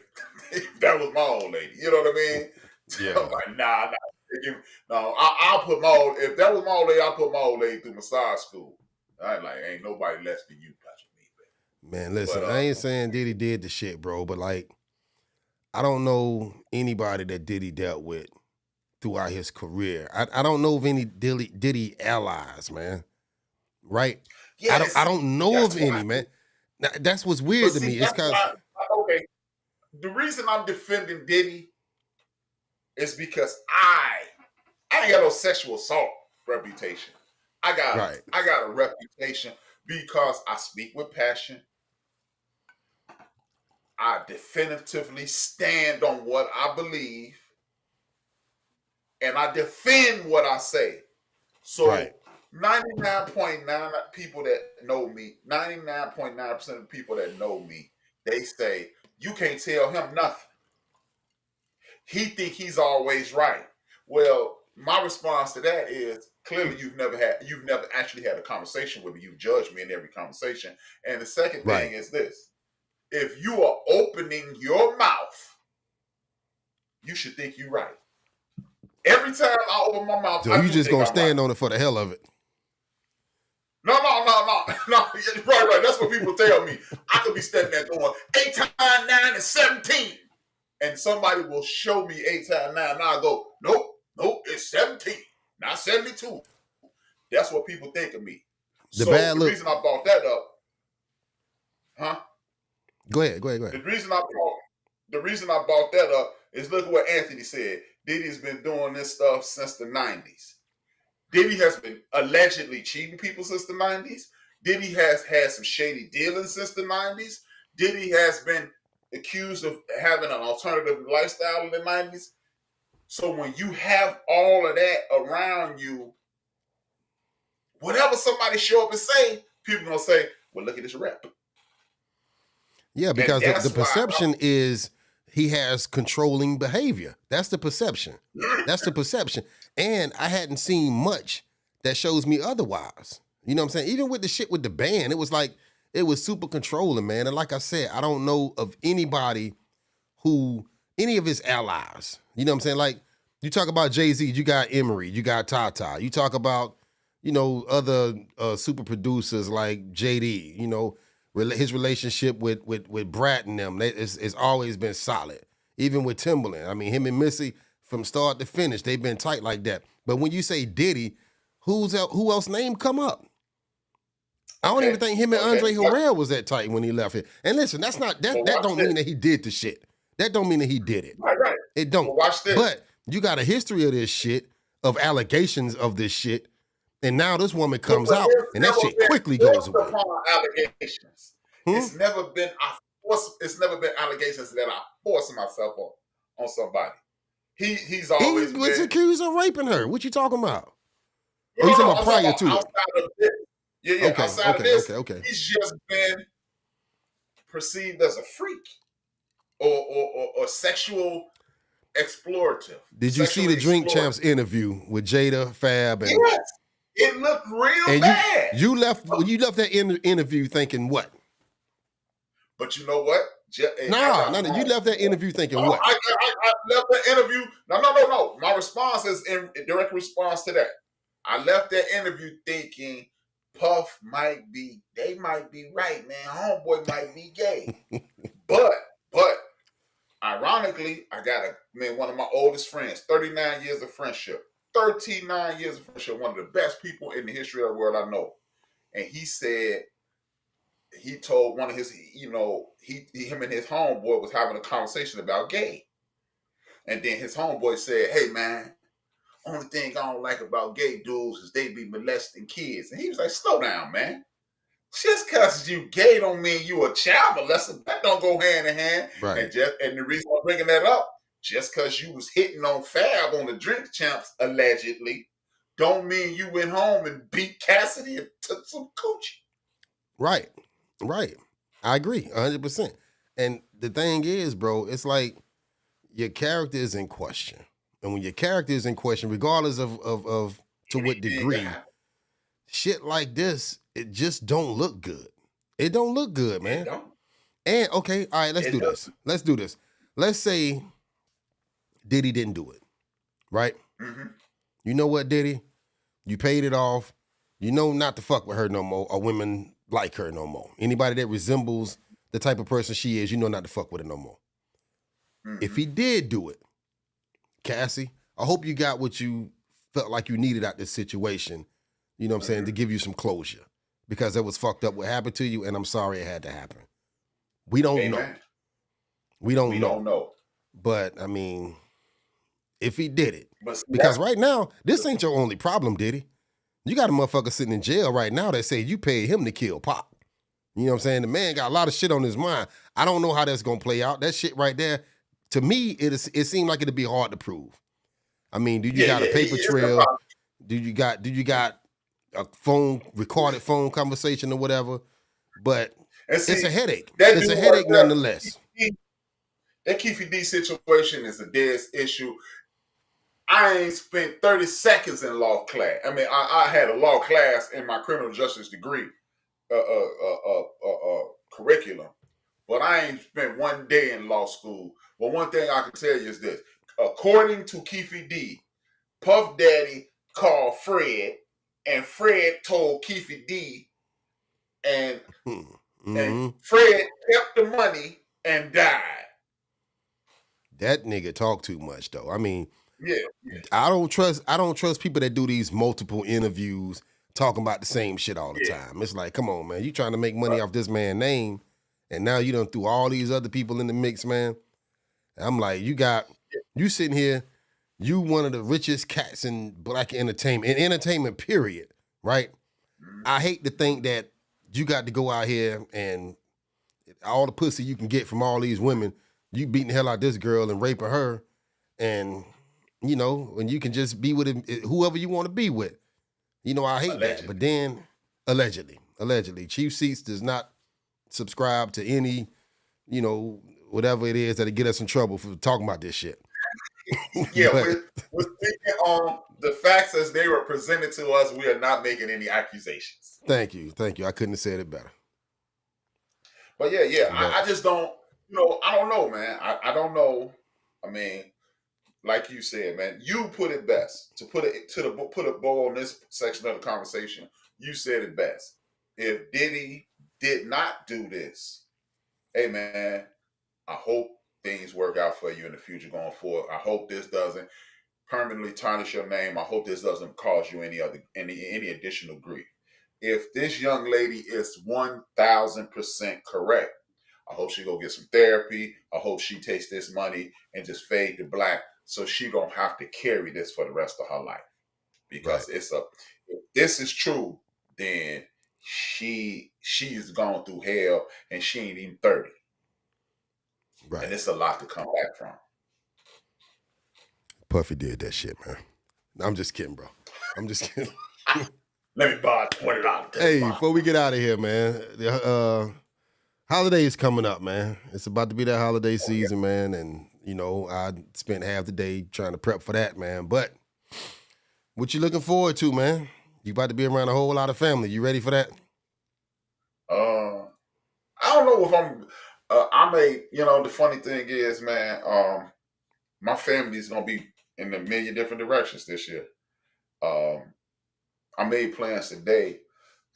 if that was my old lady. You know what I mean? Yeah. I'm like, nah. No, I'll put my old, if that was my old lady, I'll put my old lady through massage school. I like, ain't nobody less than you touching me, baby. Man, listen, But, I ain't saying Diddy did the shit, bro, but like, I don't know anybody that Diddy dealt with throughout his career. I don't know of any Diddy allies, man. Right? yeah, I don't know of any, man. Now, that's what's weird to me. It's because okay. The reason I'm defending Diddy is because I ain't got no sexual assault reputation. I got a reputation because I speak with passion. I definitively stand on what I believe, and I defend what I say. So 99.9 people that know me, 99.9% of the people that know me, they say, you can't tell him nothing. He think he's always right. Well, my response to that is clearly you've never actually had a conversation with me. You've judged me in every conversation. And the second thing is this. If you are opening your mouth, you should think you're right. Every time I open my mouth, so you just gonna stand on it for the hell of it. No. Right. That's what people tell me. I could be standing there going 8 times 9 is 17. And somebody will show me 8 times 9. And I'll go, nope, it's 17, not 72. That's what people think of me. The reason I brought that up, Go ahead. The reason I brought that up is look at what Anthony said. Diddy's been doing this stuff since the 90s. Diddy has been allegedly cheating people since the 90s. Diddy has had some shady dealings since the 90s. Diddy has been accused of having an alternative lifestyle in the 90s. So when you have all of that around you, whatever somebody show up and say, people gonna say, well, look at this rep. Yeah, because the perception is he has controlling behavior. That's the perception. That's the perception. And I hadn't seen much that shows me otherwise. You know what I'm saying? Even with the shit with the band, it was like, it was super controlling, man. And like I said, I don't know of anybody any of his allies. You know what I'm saying? Like, you talk about Jay-Z, you got Emery, you got Tata. You talk about, other super producers like JD, his relationship with Brat and them, it's always been solid. Even with Timbaland. I mean, him and Missy, from start to finish, they've been tight like that. But when you say Diddy, who else name come up? I don't even think him and Andre Harrell was that tight when he left here. And listen, that don't mean that he did the shit. That don't mean that he did it. Right. It don't. Well, watch this. But you got a history of this shit, of allegations of this shit, and now this woman comes out, and that shit quickly goes away. Allegations. It's never been allegations that I force myself on somebody. He's always he was accused of raping her. What you talking about? No, you talking about prior to it? Outside of this. Yeah. Outside of this, he's just been perceived as a freak or sexual explorative. Did you see the Drink Champs interview with Jada, Fab, and yes, it looked real bad. You left that interview thinking what? But you know what? You left that interview thinking what? I left that interview. No. My response is in direct response to that. I left that interview thinking Puff they might be right, man. Homeboy might be gay. but ironically, I got one of my oldest friends, 39 years of friendship. 39 years of friendship, one of the best people in the history of the world I know. And he said, he told one of his, him and his homeboy was having a conversation about gay. And then his homeboy said, hey, man, only thing I don't like about gay dudes is they be molesting kids. And he was like, slow down, man. Just because you gay don't mean you a child molester. That don't go hand in hand. Right. And the reason I'm bringing that up, just because you was hitting on Fab on the Drink Champs, allegedly, don't mean you went home and beat Cassidy and took some coochie. Right. I agree, 100%. And the thing is, bro, it's like your character is in question. And when your character is in question, regardless of to what degree shit like this, it just don't look good. It don't look good, man. It don't. And okay, all right, let's do this. Let's do this. Let's say Diddy didn't do it, right? Mm-hmm. You know what, Diddy? You paid it off. You know not to fuck with her no more, or women like her no more. Anybody that resembles the type of person she is, you know not to fuck with her no more. Mm-hmm. If he did do it, Cassie, I hope you got what you felt like you needed out this situation, you know what I'm saying, to give you some closure. Because it was fucked up what happened to you, and I'm sorry it had to happen. We don't know. We don't know. But, I mean, if he did it. Because right now, this ain't your only problem, Diddy. You got a motherfucker sitting in jail right now that say you paid him to kill Pop. You know what I'm saying? The man got a lot of shit on his mind. I don't know how that's going to play out. That shit right there, to me, it seemed like it'd be hard to prove. I mean, do you got a paper trail? Do you got a recorded phone conversation or whatever? But see, it's a headache. It's a headache nonetheless. That Keefe D situation is a dead issue. I ain't spent 30 seconds in law class. I mean, I had a law class in my criminal justice degree curriculum, but I ain't spent one day in law school. But one thing I can tell you is this. According to Keefe D, Puff Daddy called Fred, and Fred told Keefe D, and Fred kept the money and died. That nigga talk too much, though. I mean, I don't trust people that do these multiple interviews talking about the same shit all the time. It's like, come on, man, you trying to make money off this man's name, and now you done threw all these other people in the mix, man. I'm like, you sitting here, you one of the richest cats in black entertainment, period, right? I hate to think that you got to go out here and all the pussy you can get from all these women, you beating the hell out of this girl and raping her, and you know, when you can just be with whoever you want to be with. You know, I hate that. But then, allegedly, Chief Seats does not subscribe to any, you know, whatever it is that'll get us in trouble for talking about this shit. We're speaking on the facts as they were presented to us. We are not making any accusations. Thank you. I couldn't have said it better. But I just don't, I don't know, man. I don't know. I mean, like you said, man, you put it best. To put a bow on this section of the conversation, you said it best. If Diddy did not do this, hey man, I hope things work out for you in the future going forward. I hope this doesn't permanently tarnish your name. I hope this doesn't cause you any additional grief. If this young lady is 1,000% correct, I hope she go get some therapy. I hope she takes this money and just fade to black, so she don't have to carry this for the rest of her life. Because if this is true, then she's gone through hell and she ain't even 30. Right. And it's a lot to come back from. Puffy did that shit, man. I'm just kidding, bro. I'm just kidding. Let me borrow $20. Hey, before we get out of here, man, holiday is coming up, man. It's about to be that holiday season, man. And, you know, I spent half the day trying to prep for that, man. But what you looking forward to, man? You about to be around a whole lot of family. You ready for that? I don't know if I'm... the funny thing is, man, my family is going to be in a million different directions this year. I made plans today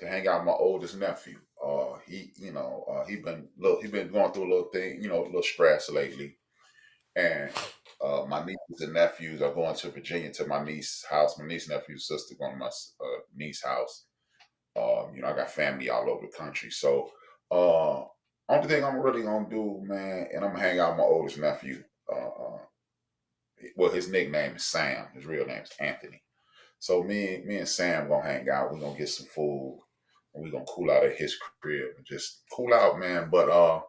to hang out with my oldest nephew. He been going through a little thing, a little stress lately. And my nieces and nephews are going to Virginia to my niece's house. My niece and nephew's sister going to my niece's house. I got family all over the country. So, only thing I'm really gonna do, man, and I'm gonna hang out with my oldest nephew. His nickname is Sam. His real name is Anthony. So me and Sam gonna hang out. We're gonna get some food, and we're gonna cool out at his crib and just cool out, man. But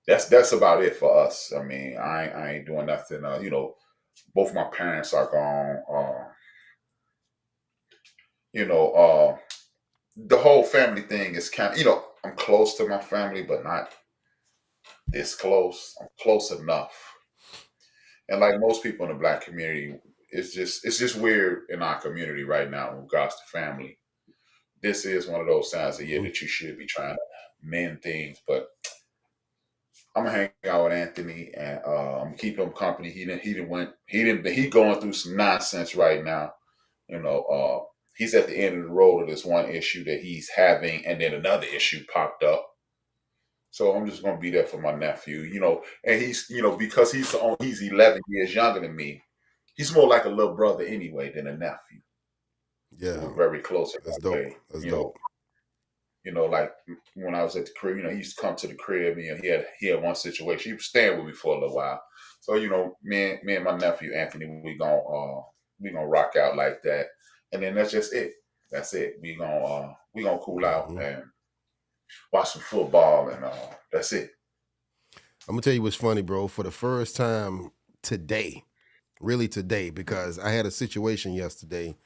that's about it for us. I mean, I ain't doing nothing. Both my parents are gone. The whole family thing is kind of, I'm close to my family, but not this close. I'm close enough. And like most people in the black community, it's just weird in our community right now in regards to family. This is one of those signs of year Mm-hmm. that you should be trying to mend things. But I'm gonna hang out with Anthony and I'm gonna keep him company. He going through some nonsense right now. You know, he's at the end of the road of this one issue that he's having, and then another issue popped up. So I'm just gonna be there for my nephew, and he's, because he's 11 years younger than me. He's more like a little brother anyway than a nephew. Yeah, We're very close in that's that dope. way. That's dope. Like when I was at the crib, he used to come to the crib. He had one situation. He was staying with me for a little while. So me and my nephew Anthony, we gonna rock out like that, and then that's just it. That's it. We gonna cool out Mm-hmm. and watch some football, and that's it. I'm gonna tell you what's funny, bro. For the first time today, really today, because I had a situation yesterday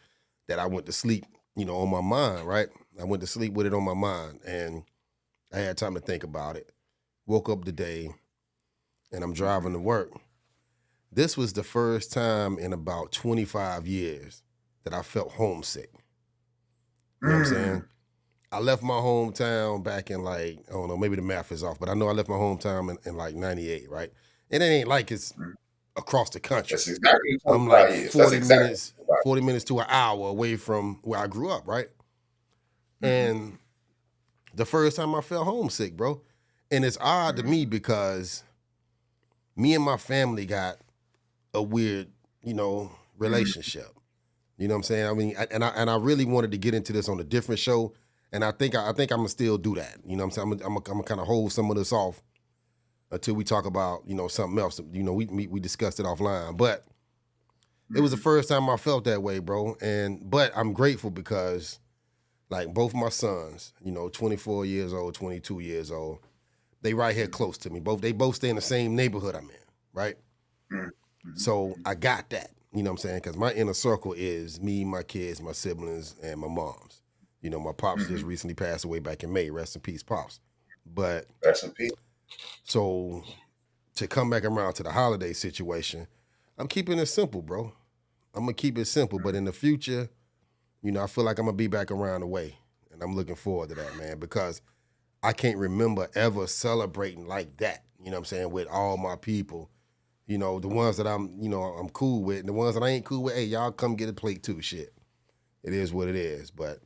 that I went to sleep, on my mind, right? I went to sleep with it on my mind, and I had time to think about it. Woke up today, and I'm driving to work. This was the first time in about 25 years that I felt homesick. You know what I'm saying? I left my hometown back in I don't know, maybe the math is off, but I know I left my hometown in like 98, right? And it ain't like it's across the country. That's exactly I'm like 25 years. That's 40 exactly minutes, 40 minutes to an hour away from where I grew up, right? And the first time I felt homesick, bro. And it's odd to me because me and my family got a weird, relationship. You know what I'm saying? I mean, I really wanted to get into this on a different show, and I think I'm gonna still do that. You know what I'm saying? I'm gonna kind of hold some of this off until we talk about something else. We discussed it offline, but it was the first time I felt that way, bro. But I'm grateful because like both my sons, 24 years old, 22 years old, they right here close to me. They both stay in the same neighborhood I'm in, right? So I got that. You know what I'm saying? Because my inner circle is me, my kids, my siblings, and my moms. My pops just recently passed away back in May. Rest in peace, pops. But Rest in peace. So to come back around to the holiday situation, I'm keeping it simple, bro. I'm gonna keep it simple. But in the future, I feel like I'm gonna be back around the way, and I'm looking forward to that, man. Because I can't remember ever celebrating like that. You know what I'm saying? With all my people. The ones that I'm cool with, and the ones that I ain't cool with, hey, y'all come get a plate too. Shit. It is what it is. But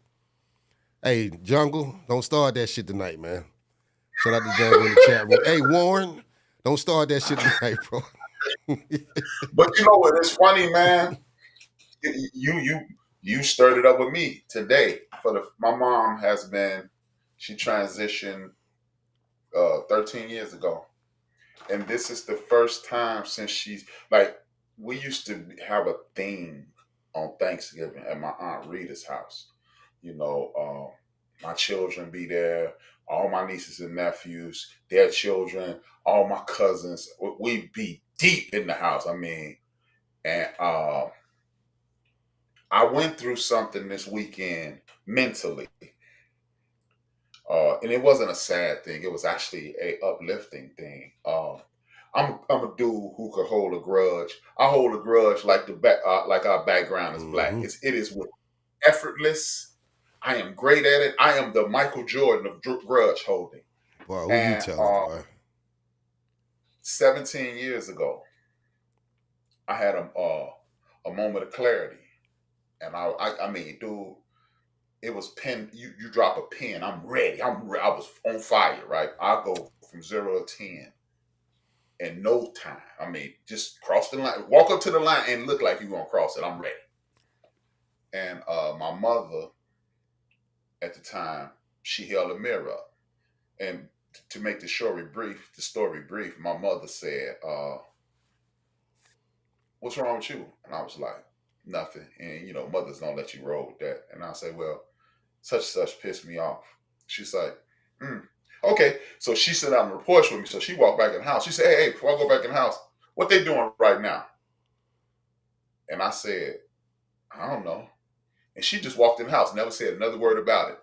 hey, Jungle, don't start that shit tonight, man. Shout out to Jungle in the chat room. Hey, Warren, don't start that shit tonight, bro. But you know what? It's funny, man. You stirred it up with me today. My mom she transitioned 13 years ago. And this is the first time since she's like, we used to have a theme on Thanksgiving at my Aunt Rita's house. My children be there, all my nieces and nephews, their children, all my cousins. We be deep in the house. I mean, and I went through something this weekend mentally. And it wasn't a sad thing. It was actually a uplifting thing. I'm a dude who could hold a grudge. I hold a grudge like like our background is black. It is with effortless. I am great at it. I am the Michael Jordan of grudge holding. Boy, who you And telling, boy? 17 years ago, I had a moment of clarity, and I mean, dude, it was pen. You drop a pen. I'm ready. I was on fire. Right. I go from 0 to 10 in no time. I mean, just cross the line, walk up to the line, and look like you're gonna cross it. I'm ready. And my mother, at the time, she held a mirror up, and to make the story brief, my mother said, "What's wrong with you?" And I was like, "Nothing." And mothers don't let you roll with that. And I say, "Well, such and such pissed me off." She's like, okay. So she sat out on the porch with me. So she walked back in the house. She said, hey, before I go back in the house, what they doing right now? And I said, I don't know. And she just walked in the house, never said another word about it.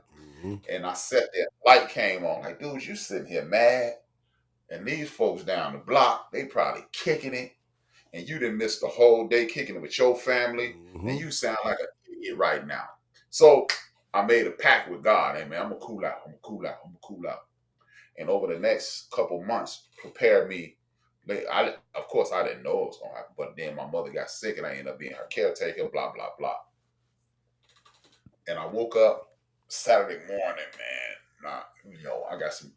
And I sat there, light came on. Like, dude, you sitting here mad. And these folks down the block, they probably kicking it. and you didn't miss the whole day kicking it with your family, Mm-hmm. and you sound like an idiot right now. So I made a pact with God. Hey man, I'm gonna cool out. I'm gonna cool out. I'm gonna cool out. And over the next couple months, prepare me. Of course, I didn't know it was gonna happen, but then my mother got sick, and I ended up being her caretaker. Blah blah blah. And I woke up Saturday morning, man. Nah, I got some.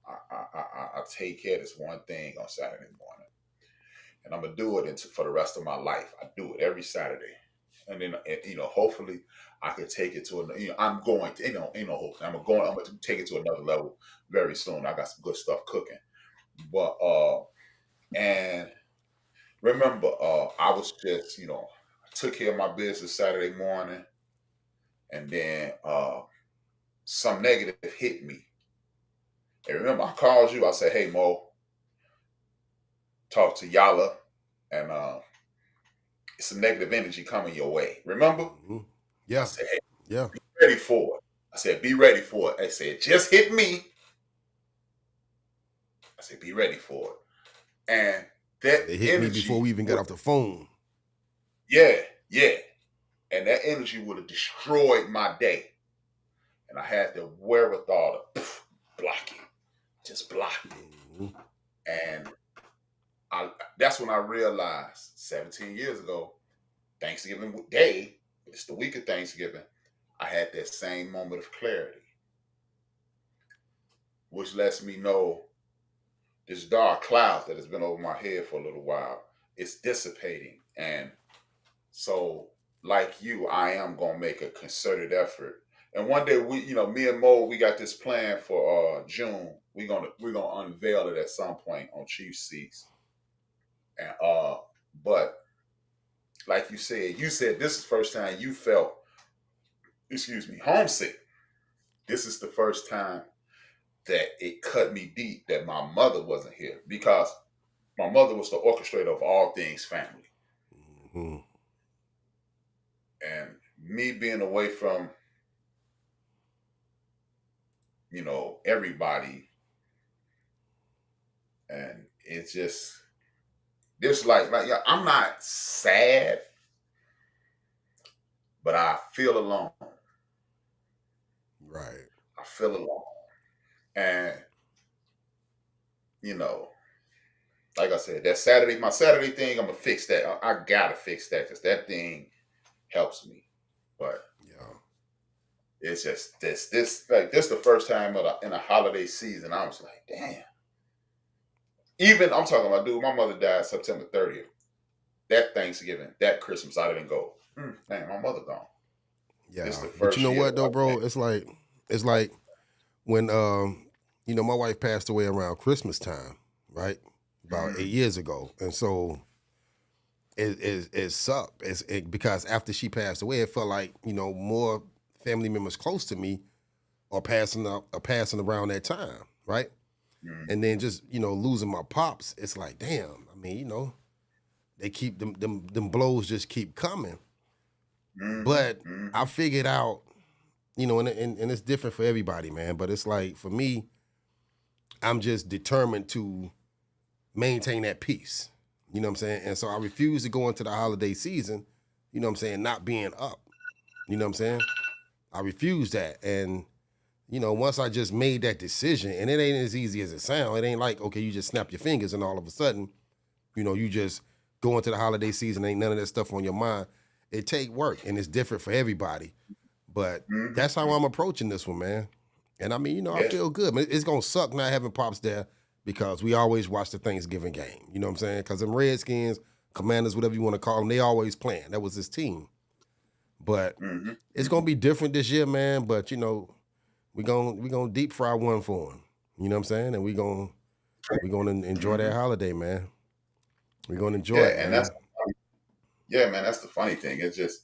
I take care of this one thing on Saturday morning, and I'm gonna do it for the rest of my life. I do it every Saturday, and then hopefully I could take it to another. I'm going to, hopefully I'm going to take it to another level very soon. I got some good stuff cooking, but and remember, I was just I took care of my business Saturday morning, and then some negative hit me. And remember, I called you. I said, "Hey Mo, talk to Yala, and some negative energy coming your way." Remember? Mm-hmm. I Yeah. said, "Hey, Yeah. be ready for it." I said, "Be ready for it." I said, "Just hit me." I said, "Be ready for it." And that It hit me before energy, we even got off the phone. yeah, yeah, and that energy would have destroyed my day. And I had the wherewithal to block it, just block it. Mm-hmm. And that's when I realized 17 years ago, Thanksgiving Day, it's the week of Thanksgiving, I had that same moment of clarity, which lets me know this dark cloud that has been over my head for a little while is dissipating. And so, like you, I am gonna make a concerted effort. And one day me and Mo, we got this plan for June. We're gonna unveil it at some point on Chief Seats. And but like you said this is the first time you felt, excuse me, homesick. This is the first time that it cut me deep that my mother wasn't here, because my mother was the orchestrator of all things family. Mm-hmm. And me being away from, everybody, and it's just like yeah, I'm not sad, but I feel alone. Right. I feel alone. And, you know, like I said, my Saturday thing, I'm gonna fix that. I gotta fix that because that thing helps me. But Yeah. it's just this the first time in a holiday season. I was like, damn. Even I'm talking about, dude, my mother died September 30th. That Thanksgiving, that Christmas, I didn't go. Man, my mother gone. This Yeah. the But you first know year. what though, Like, man, bro? It's like when my wife passed away around Christmas time, right? About 8 years ago. And so it sucked. Because after she passed away, it felt like, more family members close to me are passing around that time, right? And then just, losing my pops, it's like, damn, I mean, they keep them blows just keep coming. But I figured out, and it's different for everybody, man. But it's like for me, I'm just determined to maintain that peace. You know what I'm saying? And so I refuse to go into the holiday season, not being up. You know what I'm saying? I refuse that. And, once I just made that decision, and it ain't as easy as it sounds. It ain't like, okay, you just snap your fingers and all of a sudden, you just go into the holiday season, ain't none of that stuff on your mind. It take work and it's different for everybody. But that's how I'm approaching this one, man. And I mean, I yeah. feel good. But it's gonna suck not having pops there because we always watch the Thanksgiving game. You know what I'm saying? Because them Redskins, Commanders, whatever you want to call them, they always playing. That was his team. But it's gonna be different this year, man. But we gonna deep fry one for him. You know what I'm saying? And we gonna enjoy that holiday, man. We're gonna enjoy Yeah, it, and man. man, that's the funny thing. It's just,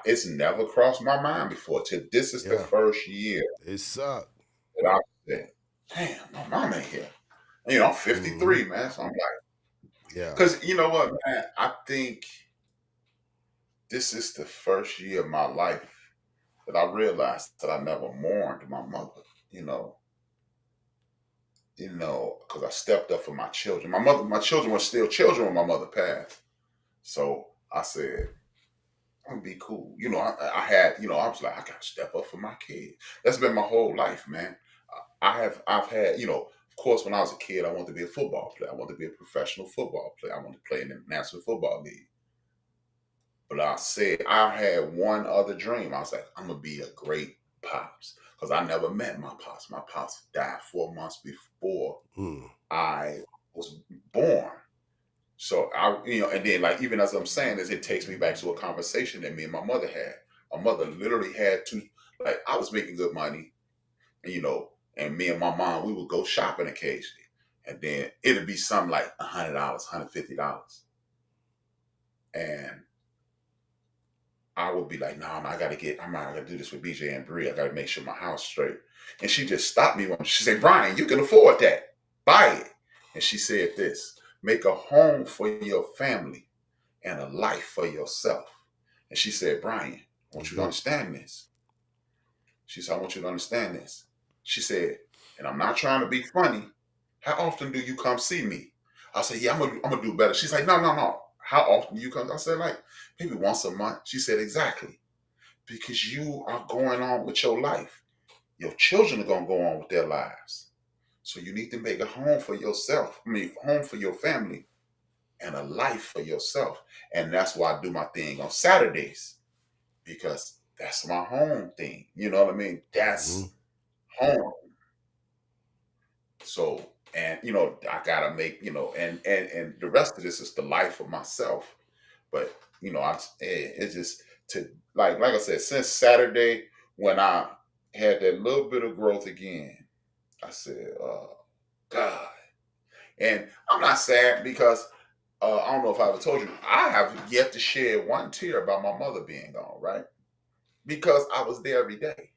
it's never crossed my mind before. This is the Yeah, first year it sucked. that I said, damn, my mom ain't here. I'm 53, man. So I'm like, Yeah, because you know what, man? I think this is the first year of my life that I realized that I never mourned my mother. Because I stepped up for my children. My children were still children when my mother passed. So I said, I'm gonna be cool. I had, I was like, I gotta step up for my kid. That's been my whole life, man. I've had, of course, when I was a kid, I wanted to be a football player. I wanted to be a professional football player. I wanted to play in the National Football League. But I said I had one other dream. I was like, I'm gonna be a great pops because I never met my pops. My pops died 4 months before I was born. So and then like even as I'm saying this, it takes me back to a conversation that me and my mother had. My mother literally had to like I was making good money, and me and my mom we would go shopping occasionally, and then it'd be something like $100, $150, and I would be like, nah, I'm not gonna do this with BJ and Bree. I gotta make sure my house straight. And she just stopped me when she said, Brian, you can afford that. Buy it. And she said this, make a home for your family and a life for yourself. And she said, Brian, I want you to understand this. She said, I want you to understand this. She said, and I'm not trying to be funny. How often do you come see me? I said, yeah, I'm gonna do better. She's like, no, no, no. How often do you come? I said, like, maybe once a month. She said, exactly. Because you are going on with your life. Your children are going to go on with their lives. So you need to make a home for yourself. Home for your family and a life for yourself. And that's why I do my thing on Saturdays because that's my home thing. You know what I mean? That's home. So, and I gotta make, and the rest of this is the life of myself. But it's just to like I said, since Saturday when I had that little bit of growth again, I said, God. And I'm not sad because I don't know if I ever told you, I have yet to shed one tear about my mother being gone, right? Because I was there every day.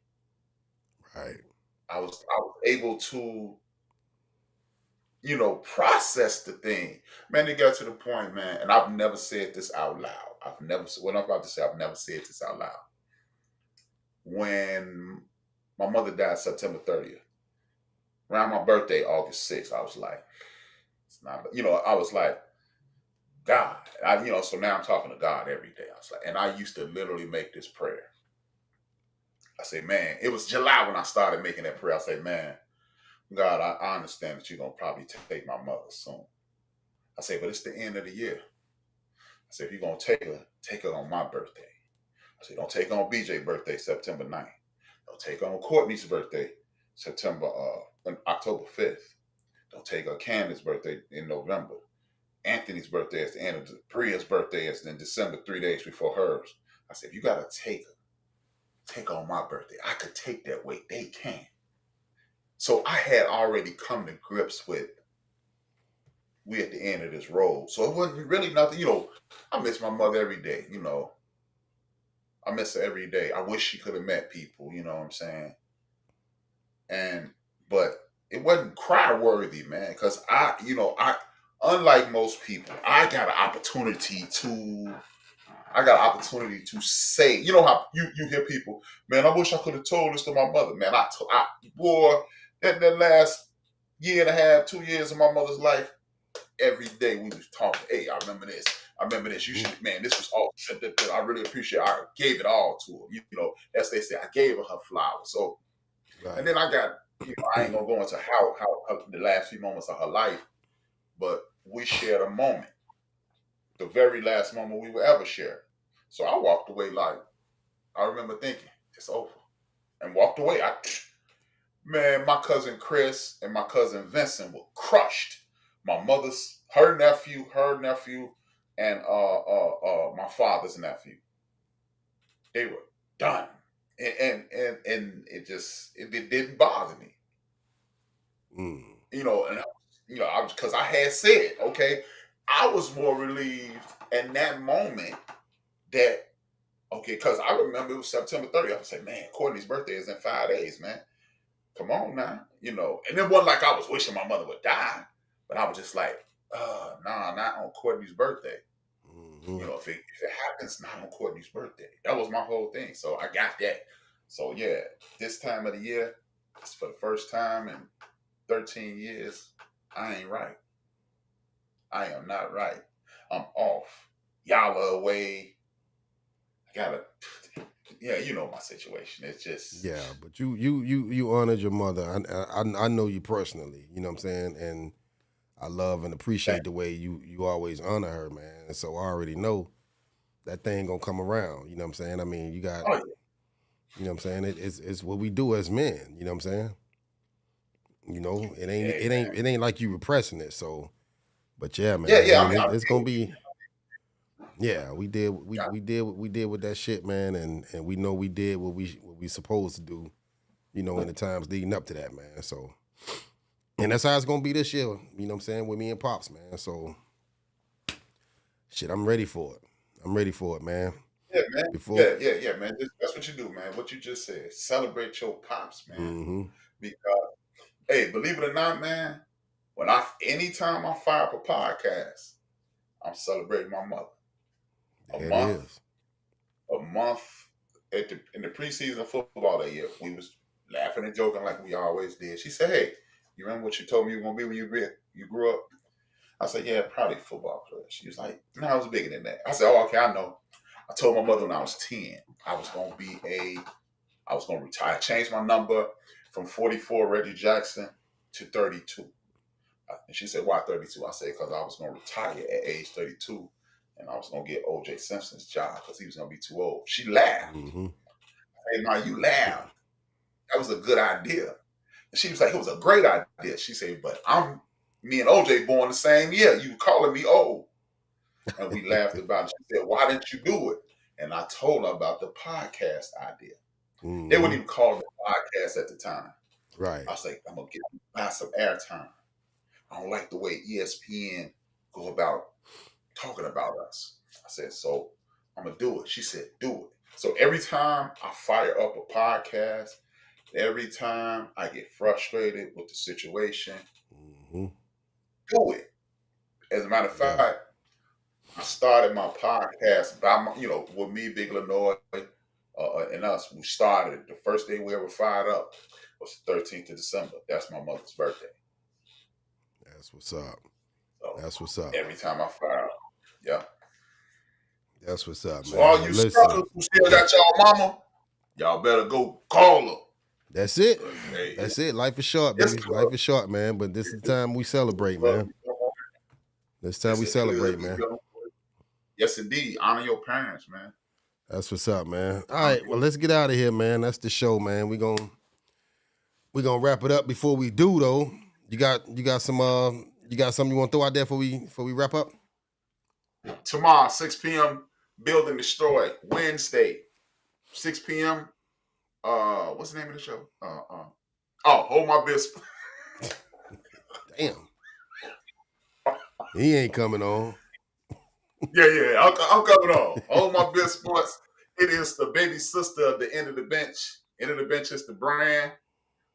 Right. I was able to, process the thing. Man, it got to the point, man, and I've never said this out loud. What I'm about to say, I've never said this out loud. When my mother died September 30th, around my birthday, August 6th, I was like, it's not, I was like, God, so now I'm talking to God every day. I was like, and I used to literally make this prayer. I say, man, it was July when I started making that prayer. I say, man, God, I understand that you're going to probably take my mother soon. I say, but it's the end of the year. I said, if you're going to take her on my birthday. I said, don't take her on BJ's birthday, September 9th. Don't take her on Courtney's birthday, October 5th. Don't take her Candace's birthday in November. Anthony's birthday is the end of Priya's birthday is in December, 3 days before hers. I said, if you got to take her on my birthday. I could take that weight. They can't. So I had already come to grips with we at the end of this road. So it wasn't really nothing, I miss my mother every day, I miss her every day. I wish she could have met people, you know what I'm saying? But it wasn't cry worthy, man, because unlike most people, I got an opportunity to say, how you hear people, man, I wish I could have told this to my mother, man. Boy, that last year and a half, 2 years of my mother's life, every day we was talking, hey, I remember this. You should, man, this was awesome. I really appreciate it. I gave it all to her. As they say, I gave her flowers. So, right. And then I got, I ain't gonna go into how the last few moments of her life, but we shared a moment, the very last moment we will ever share. So I walked away like, I remember thinking, it's over. And walked away. Man, my cousin Chris and my cousin Vincent were crushed. Her nephew, and my father's nephew. They were done. And it didn't bother me. Because I had said, okay, I was more relieved in that moment that, okay, because I remember it was September 30th. I was like, man, Courtney's birthday is in 5 days, man. Come on now, and it wasn't like I was wishing my mother would die, but I was just like, nah, not on Courtney's birthday. If it happens, not on Courtney's birthday. That was my whole thing. So I got that. So yeah, this time of the year, it's for the first time in 13 years, I ain't right. I am not right. I'm off. y'all are away. I gotta, yeah, you know my situation. It's just but you honored your mother. I know you personally. You know what I'm saying, and I love and appreciate the way you always honor her, man. And so I already know that thing gonna come around. You know what I'm saying? I mean, you got, you know what I'm saying? It's what we do as men. You know what I'm saying? You know, it ain't like you repressing it. So, but yeah, man. Yeah. I mean, it's gonna be. Yeah, we did with that shit, man, and we know we did what we supposed to do. You know, in the times leading up to that, man. So, and that's how it's gonna be this year. You know what I'm saying? With me and Pops, man. So, shit, I'm ready for it. I'm ready for it, man. Yeah, man. Yeah, man. That's what you do, man. What you just said. Celebrate your pops, man. Mm-hmm. Because, hey, believe it or not, man, anytime I fire up a podcast, I'm celebrating my mother. A month in the preseason football that year, we was laughing and joking like we always did. She said, "Hey, you remember what you told me you were gonna be when you grew up?" I said, "Yeah, probably a football player." She was like, "No, I was bigger than that." I said, "Oh, okay, I know." I told my mother when I was 10, I was gonna retire. I changed my number from 44 Reggie Jackson to 32. And she said, "Why 32?" I said, "Because I was gonna retire at age 32. And I was going to get O.J. Simpson's job because he was going to be too old." She laughed. Mm-hmm. Hey, Ma, you laughed. That was a good idea. And she was like, "It was a great idea." She said, "But me and O.J. born the same year. You calling me old." And we laughed about it. She said, "Why didn't you do it?" And I told her about the podcast idea. Mm-hmm. They wouldn't even call it a podcast at the time. Right. I was like, "I'm going to get massive airtime. I don't like the way ESPN go about talking about us." I said, "So I'm going to do it." She said, "Do it." So every time I fire up a podcast, every time I get frustrated with the situation, do it. As a matter of fact, I started my podcast with me, Big Illinois, and us. We started the first day we ever fired up was the 13th of December. That's my mother's birthday. That's what's up. So that's what's up. Every time I fire up, yeah. That's what's up, so man. All you suckers who still got y'all mama, y'all better go call her. That's it. Hey, that's it. Life is short, baby. Life is short, man. But this is the time we celebrate, man. This time we celebrate, man. Yes, indeed. Honor your parents, man. That's what's up, man. All right, well, let's get out of here, man. That's the show, man. We gonna wrap it up. Before we do, though, you got something you want to throw out there before we wrap up? Tomorrow, 6 p.m. Build and Destroy. Wednesday, 6 p.m. What's the name of the show? Hold My Biscuit. Damn. He ain't coming on. Yeah. I'm coming on. Hold My Biscuit Sports. It is the baby sister of the End of the Bench. End of the Bench is the brand.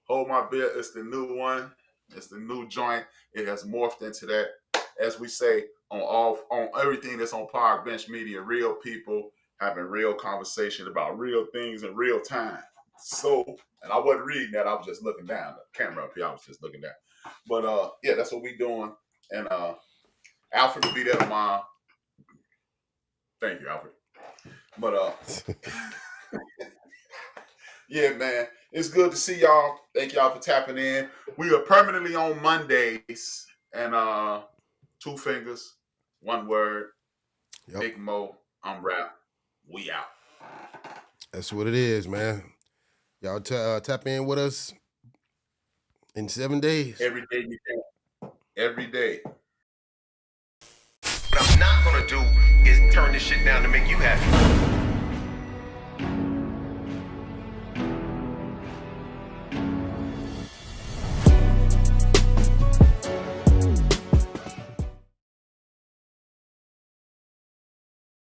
Hold My Beer is the new one. It's the new joint. It has morphed into that. As we say on everything that's on Park Bench Media, real people having real conversation about real things in real time. So, and I wasn't reading that. I was just looking down. The camera up here, I was just looking down. But yeah, that's what we doing. And Alfred will be there tomorrow. Thank you, Alfred. But yeah, man, it's good to see y'all. Thank y'all for tapping in. We are permanently on Mondays, and 2 fingers, 1 word. Yep. Big Mo, I'm Rap. We out. That's what it is, man. Y'all tap in with us in 7 days. Every day you can. Every day. What I'm not gonna do is turn this shit down to make you happy.